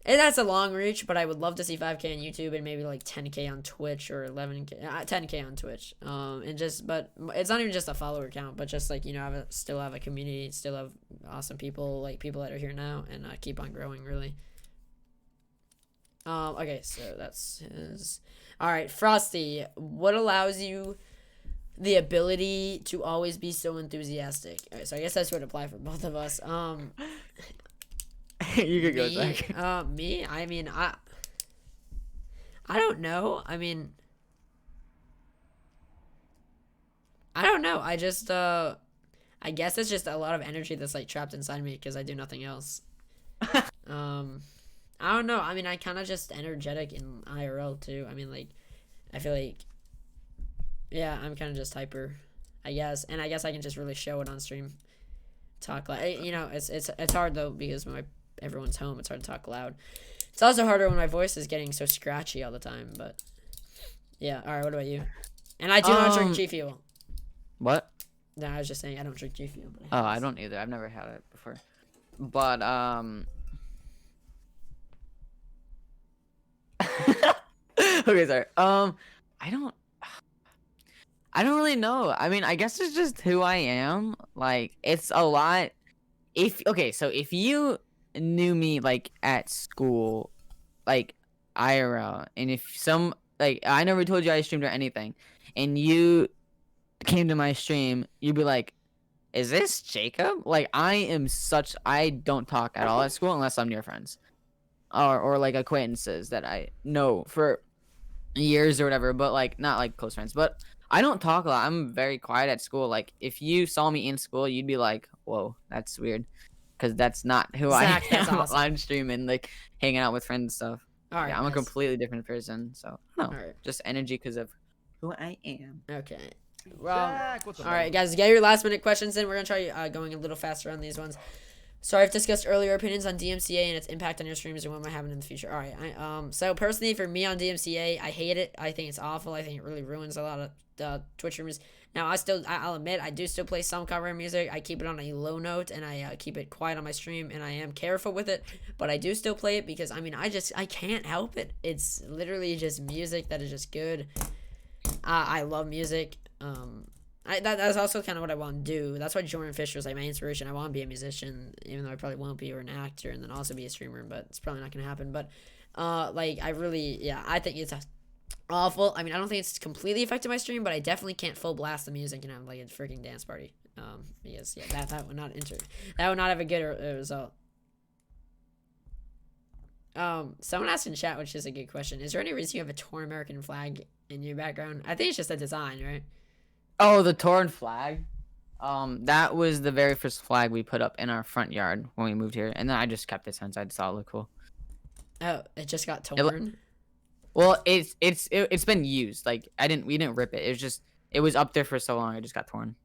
And that's a long reach, but I would love to see 5K on YouTube and maybe like 10K on Twitch or 11K, 10K on Twitch. But it's not even just a follower count, but just like still have a community, still have awesome people, like people that are here now, and keep on growing really. Okay, so that's his. All right, Frosty, what allows you the ability to always be so enthusiastic? All right, so I guess that would apply for both of us. You could go, Me? Zach. Me? I mean, I don't know. I mean, I don't know. I just, I guess it's just a lot of energy that's like trapped inside me because I do nothing else. I don't know. I mean, I kind of just energetic in IRL too. I mean, like, I feel like, yeah, I'm kind of just hyper, I guess, and I guess I can just really show it on stream. Talk like it's hard though because when everyone's home, it's hard to talk loud. It's also harder when my voice is getting so scratchy all the time, but yeah. All right, what about you? And I do not drink G Fuel. What? No, I was just saying I don't drink G Fuel. Oh, I don't either. I've never had it before. But okay, sorry. I don't really know. I mean, I guess it's just who I am. Like, it's a lot. So if you knew me like at school, like IRL, and if I never told you I streamed or anything, and you came to my stream, you'd be like, "Is this Jacob?" Like, I don't talk at all at school unless I'm near friends, or like acquaintances that I know for years or whatever, but like not like close friends. But I don't talk a lot. I'm very quiet at school. Like, if you saw me in school, you'd be like, "Whoa, that's weird," because that's not who Zach, I that's am awesome. on stream and like hanging out with friends and stuff. All right, Yeah, I'm a nice. completely different person. So no, All right. just energy because of who I am. Okay. Well, all right, guys, get your last minute questions in. We're gonna try going a little faster on these ones. So I've discussed earlier opinions on DMCA and its impact on your streams and what might happen in the future. All right, so personally for me on DMCA, I hate it. I think it's awful. I think it really ruins a lot of Twitch streamers. Now I'll admit I do still play some cover music. I keep it on a low note and I keep it quiet on my stream and I am careful with it, but I do still play it because I mean I can't help it. It's literally just music that is just good. I love music. That's also kind of what I want to do. That's why Jordan Fisher was like my inspiration. I want to be a musician, even though I probably won't be, or an actor, and then also be a streamer. But it's probably not gonna happen. But I think it's awful. I mean, I don't think it's completely affected my stream, but I definitely can't full blast the music and have like a freaking dance party. Because that would not that would not have a good result. Someone asked in chat, which is a good question. Is there any reason you have a torn American flag in your background? I think it's just a design, right? Oh, the torn flag. That was the very first flag we put up in our front yard when we moved here, and then I just kept it since I just thought it looked cool. Oh, it just got torn. Well, it's been used. Like we didn't rip it. It was up there for so long. It just got torn.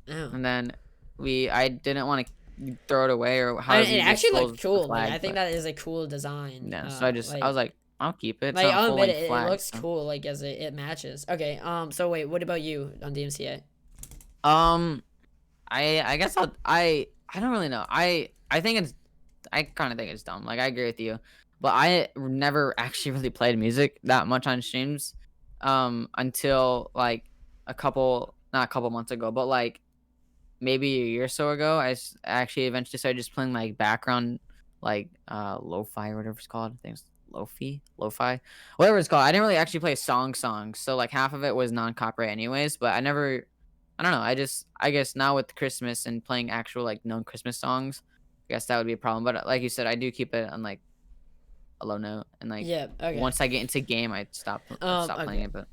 Oh. And then I didn't want to throw it away or how. It actually looked cool. Flag, I think that is a cool design. Yeah. So I was like, I'll keep it. Like, I'll admit it looks cool. Like as it matches. Okay. So wait, what about you on DMCA? I guess I don't really know. I kind of think it's dumb. Like I agree with you, but I never actually really played music that much on streams, until like not a couple months ago, but like maybe a year or so ago. I actually eventually started just playing like background, like lo-fi or whatever it's called. I think it's lo-fi, whatever it's called. I didn't really actually play songs, so like half of it was non-copyright anyways. But I don't know. I guess now with Christmas and playing actual like known Christmas songs, I guess that would be a problem. But like you said, I do keep it on like a low note, and like once I get into game, I stop playing it. But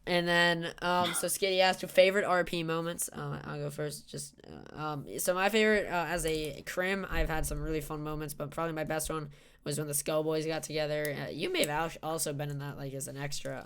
and then so Skitty asked your favorite RP moments. I'll go first. Just so my favorite as a crim, I've had some really fun moments, but probably my best one was when the Skull Boys got together. You may have also been in that like as an extra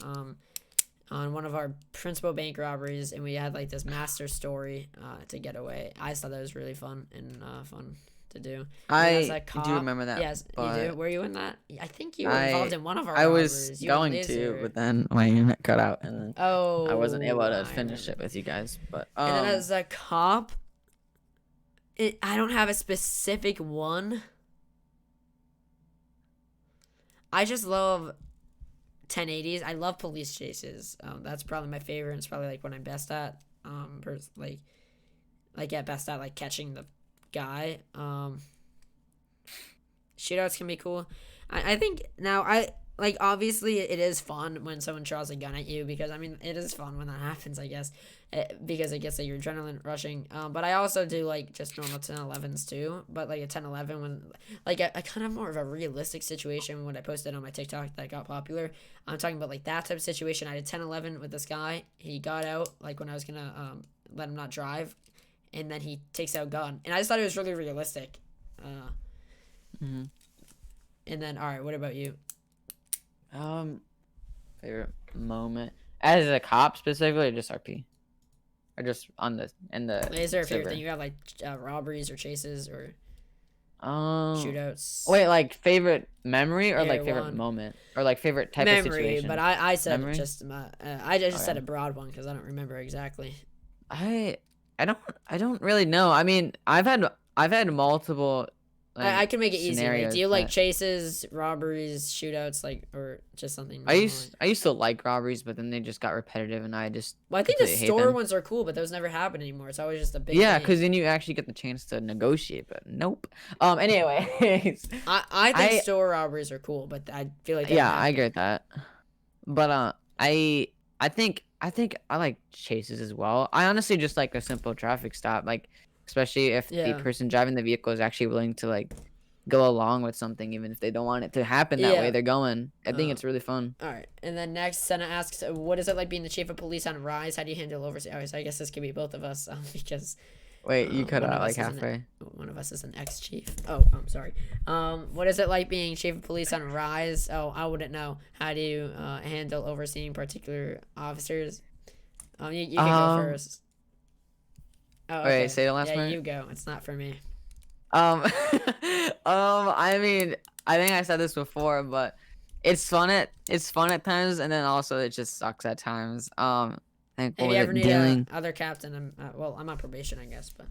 on one of our principal bank robberies, and we had like this master story to get away. I just thought that was really fun and fun. to do. I As a cop, do remember that. Yes, you but do. Were you in that? I think you were involved in one of our I was robberies. You and going Liz to, were- but then my internet cut out, and then I wasn't able to I finish remember. it with you guys. But And then as a cop, I don't have a specific one. I just love 1080s. I love police chases. That's probably my favorite. It's probably like what I'm best at. Get best at like catching the guy. Shootouts can be cool. I think now obviously it is fun when someone draws a gun at you, because I mean it is fun when that happens, I guess, because it gets like your adrenaline rushing. But I also do like just normal 1011s too. But like a 1011 when like I kind of more of a realistic situation when I posted on my TikTok that got popular. I'm talking about like that type of situation. I did 1011 with this guy. He got out like when I was gonna let him not drive, and then he takes out gun, and I just thought it was really realistic. And then all right, what about you? Favorite moment as a cop specifically, or just RP, or just on the Is there a favorite server? thing you have, like robberies or chases or shootouts? Wait, like favorite memory or Yeah, like favorite one. moment or like favorite type of Memory, situation? but I said Memory? just I just said Okay. a broad one because I don't remember exactly. I don't really know. I mean, I've had multiple. Like, I can make it easy. Like, scenarios, do you like but chases, robberies, shootouts, like, or just something? I normal? used to like robberies, but then they just got repetitive, and I just Well, I think the completely hate store them. ones are cool, but those never happen anymore. It's always just a big. Yeah, thing. because then you actually get the chance to negotiate, but nope. Anyways, I think I store robberies are cool, but I feel like they yeah, don't I happen. get that. But I think I like chases as well. I honestly just like a simple traffic stop, like especially if the Yeah. person driving the vehicle is actually willing to like go along with something, even if they don't want it to happen that way. Yeah. They're going. I think it's really fun. All right, and then next, Senna asks, "What is it like being the chief of police on Rise? How do you handle oversight?" Oh, so I guess this could be both of us, because Wait, you cut one of out us like is an- halfway. one of us is an ex-chief. Oh, I'm sorry. What is it like being chief of police on Rise? Oh, I wouldn't know. How do you handle overseeing particular officers? You can go first. Oh, okay. Wait, say the last yeah, part. you go. It's not for me. I mean, I think I said this before, but it's fun at times, and then also it just sucks at times. I think If what you was ever it need dealing? other captain, I'm on probation, I guess, but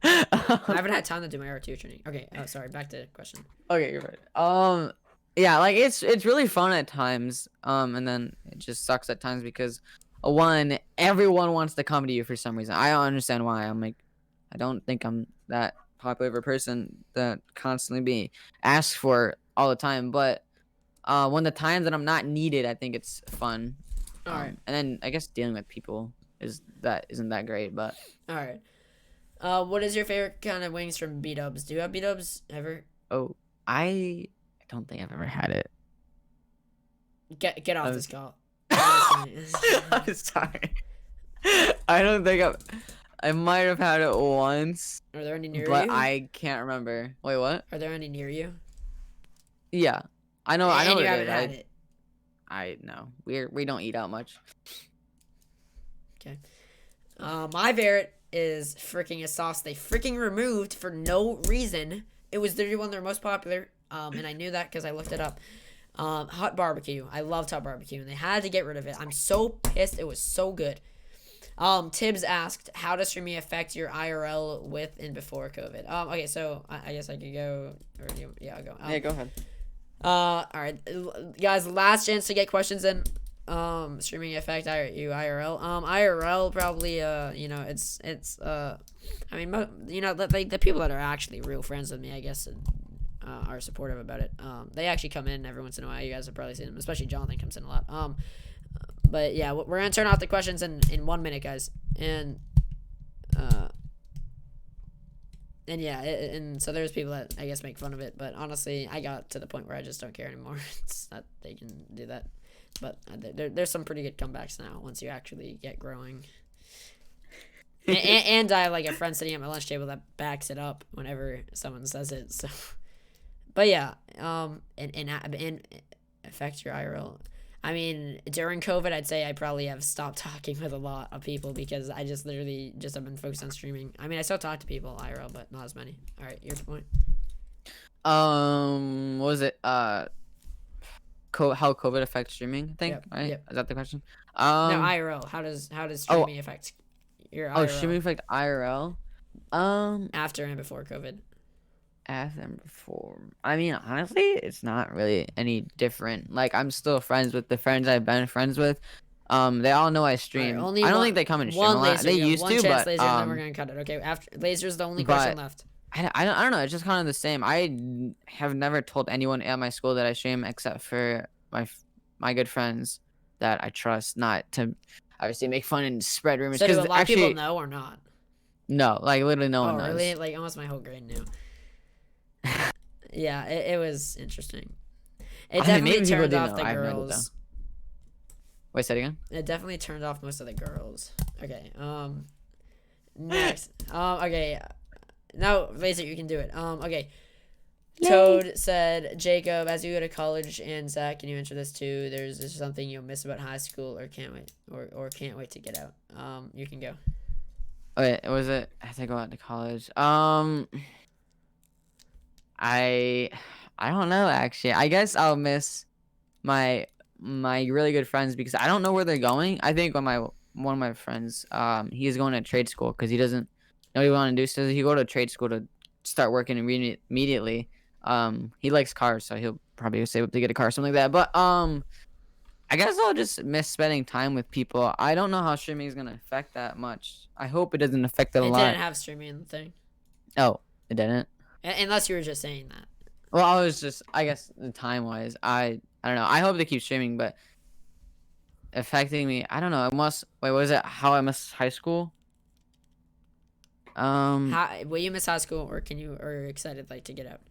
Okay, I haven't had time to do my R2 training. Okay, sorry. Back to the question. you're right. Yeah, like it's really fun at times. And then it just sucks at times because one, everyone wants to come to you for some reason. I don't understand why. I'm like, I don't think I'm that popular of a person that constantly be asked for all the time. But when the times that I'm not needed, I think it's fun. All right. And then I guess dealing with people isn't that great, but All right. What is your favorite kind of wings from B-dubs? Do you have B-dubs ever? I don't think I've ever had it. Get off I'm- this call. I'm sorry. I don't think I might have had it once, Are there any near but you? I can't remember. Wait, what? Are there any near you? Yeah, I know. I know And what you it haven't is. had it. I know. We don't eat out much. Okay. My favorite is freaking a sauce they freaking removed for no reason. It was literally one of their most popular. And I knew that because I looked it up. Hot barbecue. I loved hot barbecue, and they had to get rid of it. I'm so pissed. It was so good. Tibbs asked, "How does streaming affect your IRL with and before COVID?" Okay, so I guess I could go, or yeah, I'll go. Yeah, go ahead. All right, guys, last chance to get questions in. Streaming effect you IRL. IRL probably I mean the people that are actually real friends with me, I guess, are supportive about it. They actually come in every once in a while. You guys have probably seen them, especially Jonathan comes in a lot. But yeah, we're gonna turn off the questions in 1 minute, guys, and yeah, and so there's people that I guess make fun of it, but honestly, I got to the point where I just don't care anymore. It's not they can do that, but there's some pretty good comebacks now once you actually get growing. and I have like a friend sitting at my lunch table that backs it up whenever someone says it. So, but yeah, and affect your IRL. I mean, during COVID, I'd say I probably have stopped talking with a lot of people because I just literally just have been focused on streaming. I mean, I still talk to people IRL, but not as many. All right, your point. What was it? How COVID affects streaming? I think, Yep. right? Yep. Is that the question? No, Um, IRL. How does oh, streaming affect your streaming IRL affect IRL. Um, after and before COVID? After and before. I mean, honestly, it's not really any different. Like, I'm still friends with the friends I've been friends with. They all know I All right, stream. only I don't one, think they come and stream a one lot. laser. They You have used one to, chance, but laser, and then we're gonna cut it. Okay, after laser's the only question but left. I don't know. It's just kind of the same. Have never told anyone at my school that I stream except for my good friends that I trust, not to obviously make fun and spread rumors. So do Because a lot of people actually, know or not? no, like literally no Oh, one really? knows. Like almost my whole grade knew. Yeah, it was interesting. It I mean, definitely maybe people turned do off know. the I have no idea, girls. Wait, say it again. It definitely turned off most of the girls. Okay. Next. Okay. Now, Laser, you can do it. Okay. Toad said, Jacob, as you go to college, and Zach, can you answer this too? There's something you'll miss about high school or can't wait to get out. You can go. Wait, was it? I have to go out to college. I don't know actually. I guess I'll miss my really good friends because I don't know where they're going. I think one of my friends he is going to trade school because he doesn't know what he want to do. So he go to trade school to start working immediately. He likes cars, so he'll probably save up to get a car, something like that. But I guess I'll just miss spending time with people. I don't know how streaming is gonna affect that much. I hope it doesn't affect it a It lot. didn't have streaming thing. Oh, it didn't. Unless you were just saying that. Well, I was just, I guess, the time wise, I don't know. I hope they keep streaming, but affecting me, I don't know. It must. Wait, what was it? How I missed high school? Will you miss high school, or or are you excited like to get out?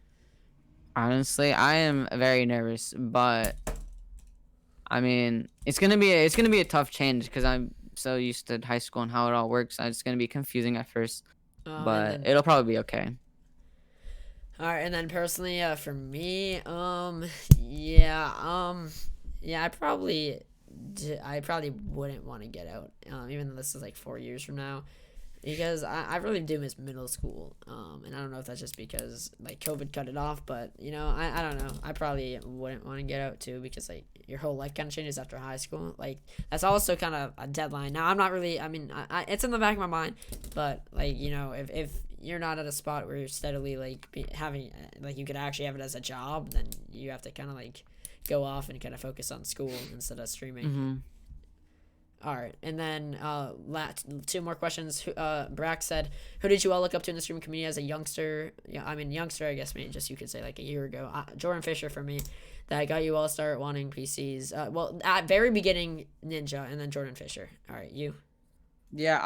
Honestly, I am very nervous, but I mean, it's gonna be a tough change because I'm so used to high school and how it all works. It's gonna be confusing at first, but it'll probably be okay. All right, and then personally, for me, yeah, I probably wouldn't want to get out, even though this is like 4 years from now, because I really do miss middle school, and I don't know if that's just because like COVID cut it off, but I don't know, I probably wouldn't want to get out too because like your whole life kind of changes after high school, like that's also kind of a deadline. Now I'm not really, I mean, it's in the back of my mind, but like if you're not at a spot where you're steadily like having like you could actually have it as a job, then you have to kind of like go off and kind of focus on school instead of streaming. Mm-hmm. All right, and then two more questions. Brack said, who did you all look up to in the streaming community as a youngster? Yeah, I mean youngster, I guess maybe just you could say like a year ago. Jordan Fisher for me, that got you all start wanting PCs. Well, at very beginning Ninja, and then Jordan Fisher. All right, you. Yeah,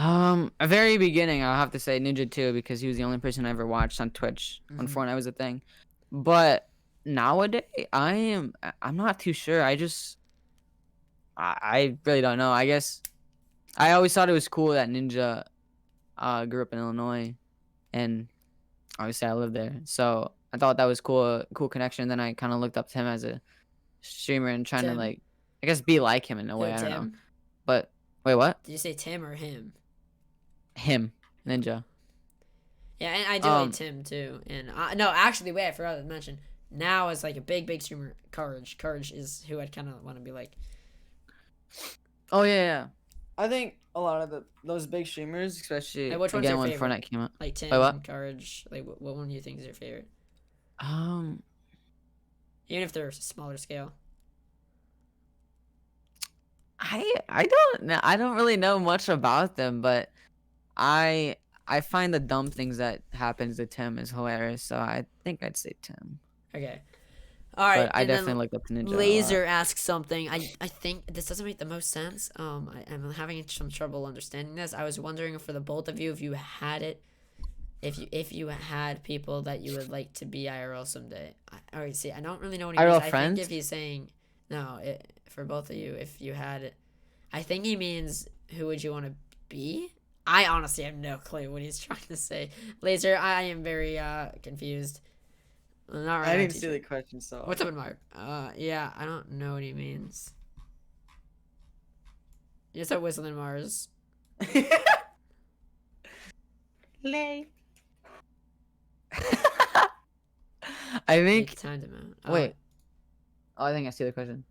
a very beginning, I'll have to say Ninja 2 because he was the only person I ever watched on Twitch when Fortnite was a thing. But nowadays, I'm not too sure. I really don't know. I guess I always thought it was cool that Ninja grew up in Illinois, and obviously I live there. So I thought that was cool connection. Then I kind of looked up to him as a streamer and trying to Tim. like, I guess, be like him in a way. I don't know. But wait, what? Did you say Tim or him? Him, Ninja. Yeah, and I do like Tim too. And no, actually, wait, I forgot to mention. Now is like a big streamer. Courage. Courage is who I'd kind of want to be like. Oh yeah. I think a lot of those big streamers, especially Which one's again your when favorite? Fortnite came out. Like Tim, Wait, what? Courage. Like what one do you think is your favorite? Um, Even if they're smaller scale. I don't know. I don't really know much about them, but I find the dumb things that happens to Tim is hilarious. So I think I'd say Tim. Okay. All right. But I definitely looked up to Ninja. Laser asks something. I think this doesn't make the most sense. I'm having some trouble understanding this. I was wondering for the both of you if you had it, if you had people that you would like to be IRL someday. All right. See, I don't really know what he means. IRL friends? I think if he's saying no, for both of you, if you had it, I think he means who would you want to be. I honestly have no clue what he's trying to say. Laser, I am very confused. Not right I now, didn't see teacher. the question, so. What's up, Mark? Yeah, I don't know what he means. You said whistling Mars. Lay. I think. Time to move. Wait. Oh, I think I see the question.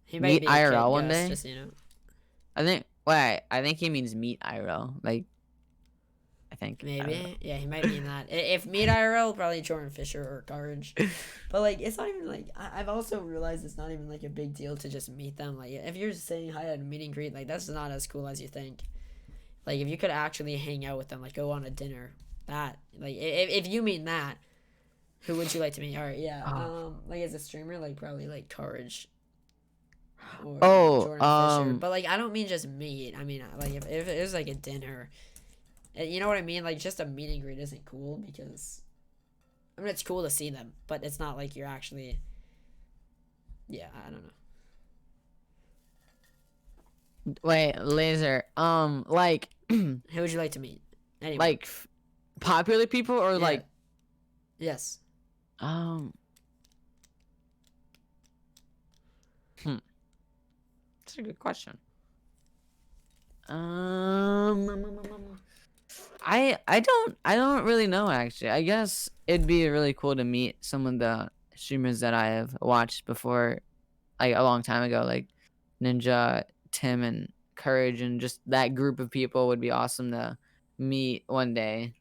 He Meet might be a kid, IRL one Gus, day? just so you know. I think he means meet IRL. Like, I think. I don't know. Maybe. Yeah, he might mean that. If meet IRL, probably Jordan Fisher or Courage. But like, it's not even like I've also realized it's not even like a big deal to just meet them. Like, if you're saying hi at a meet and greet, like that's not as cool as you think. Like, if you could actually hang out with them, like go on a dinner, that like if you mean that, who would you like to meet? All right, yeah. Like as a streamer, like probably like Courage. Or Jordan Fisher. But like, I don't mean just meet. I mean like if it was like a dinner. You know what I mean? Like, just a meet and greet isn't cool because, I mean, it's cool to see them, but it's not like you're actually, yeah, I don't know. Wait, Laser. Like, Who would you like to meet? Anyway. like, popular people or Yeah. like, Yes. That's a good question. I don't really know actually. I guess it'd be really cool to meet some of the streamers that I have watched before, like a long time ago, like Ninja, Tim, and Courage, and just that group of people would be awesome to meet one day.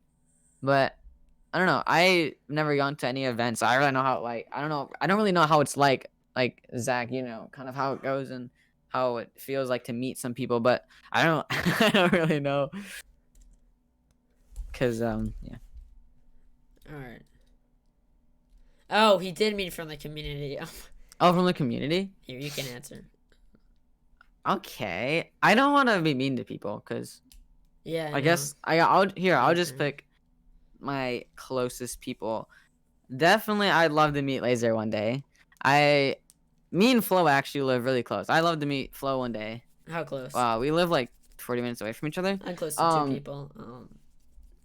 But I don't know. I never gone to any events. So I really know how I don't know. I don't really know how it's like Zach, kind of how it goes and how it feels like to meet some people, but I don't I don't really know. Cause yeah. All right. Oh, he did meet from the community. Oh, from the community? Here, you can answer. Okay. I don't want to be mean to people because Yeah. I guess I'll just Okay. pick my closest people. Definitely I'd love to meet Laser one day. Me and Flo actually live really close. I'd love to meet Flo one day. How close? Wow, we live like 40 minutes away from each other. I'm close to two people.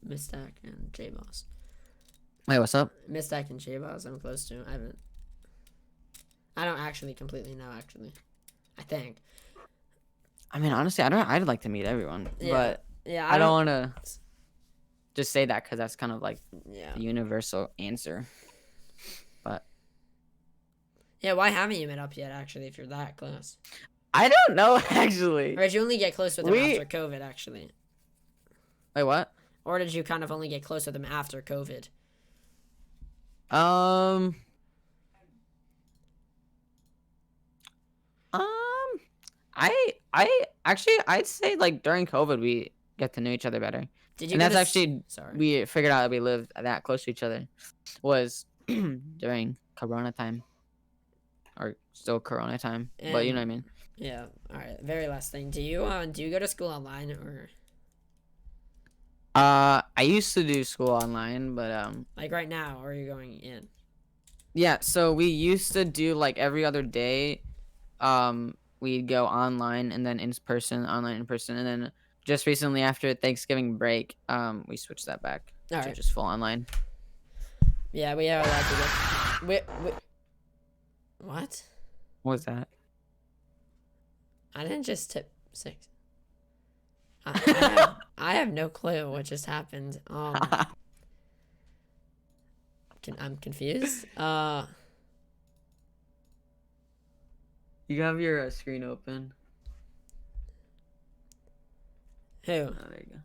Mistak and J Boss. Wait, what's up? Mistak and J Boss. I'm close to. I don't actually completely know. Actually, I think. I mean, honestly, I'd like to meet everyone, Yeah. but Yeah. I don't want to just say that because that's kind of like Yeah. the universal answer. But Yeah. Why haven't you met up yet? Actually, if you're that close. I don't know actually. Or did you only get close with him after COVID? Actually. Wait, what? Or did you kind of only get close with him after COVID? I actually I'd say like during COVID we get to know each other better. Did you? And go that's to actually sorry. we figured out that we lived that close to each other was during Corona time. Or still Corona time. But you know what I mean. Yeah. All right. Very last thing. Do you go to school online or I used to do school online, but like right now, or are you going in? yeah, so we used to do like every other day. We'd go online and then in person, online in person, and then just recently after Thanksgiving break, we switched that back All to right. just full online. Yeah, we are allowed to get. What? What was that? I didn't just tip 6. I have no clue what just happened. I'm confused. You have your screen open. Who? Oh, there you go.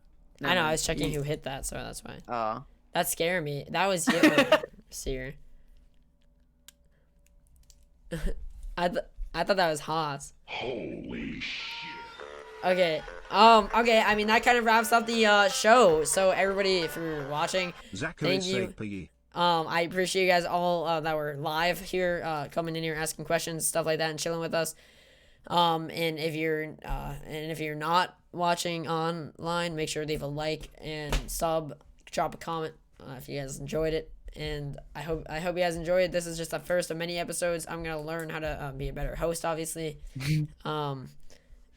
I know. I was checking who hit that, so that's why. Oh. That scared me. That was you, Seer. I thought that was Haas. Holy Okay. Okay. I mean, that kind of wraps up the show. So everybody, if you're watching, Zachary thank you. Sapie. I appreciate you guys all that were live here, coming in here, asking questions, stuff like that, and chilling with us. And if you're not watching online, make sure to leave a like and sub, drop a comment if you guys enjoyed it. And I hope you guys enjoyed. This is just the first of many episodes. I'm gonna learn how to be a better host, obviously. I'm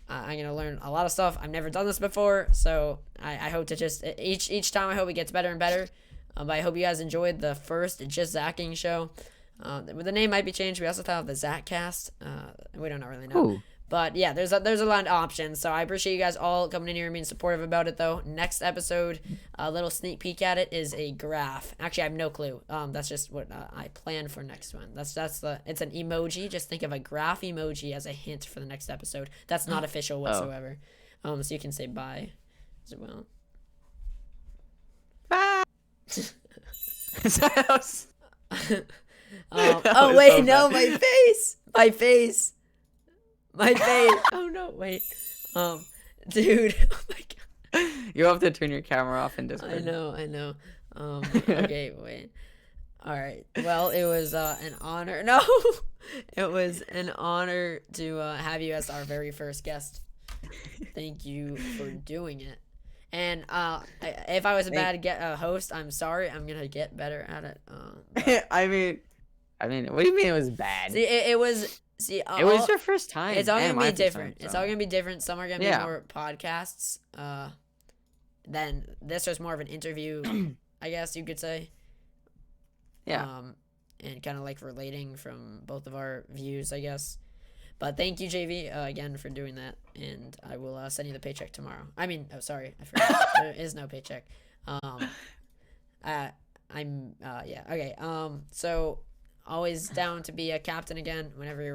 gonna learn a lot of stuff. I've never done this before, so I hope to just each time I hope it gets better and better. But I hope you guys enjoyed the first Just Zacking show. The name might be changed. We also thought of the Zacast. We don't really know. Ooh. But yeah, there's a lot of options. So I appreciate you guys all coming in here and being supportive about it, though. Next episode, a little sneak peek at it is a graph. Actually, I have no clue. That's just what I plan for next one. It's an emoji. Just think of a graph emoji as a hint for the next episode. That's not official whatsoever. So you can say bye as well. Bye. Oh wait, so no, bad. my face. Oh no, wait. Dude. Oh my god. You have to turn your camera off in Discord. I know. Okay, wait. All right. Well, it was an honor. No, it was an honor to have you as our very first guest. Thank you for doing it. And if I was a bad host, I'm sorry. I'm gonna get better at it. But... I mean, what do you mean it was bad? See, it was. See, it was your first time. It's all and gonna my be first different. time, It's so. all gonna be different. Some are gonna be Yeah. more podcasts. Then this was more of an interview, I guess you could say. Yeah. And kind of like relating from both of our views, I guess. But thank you, JV, again for doing that, and I will send you the paycheck tomorrow. I mean, oh sorry, I forgot. There is no paycheck. Yeah, okay. So always down to be a captain again whenever you're ready.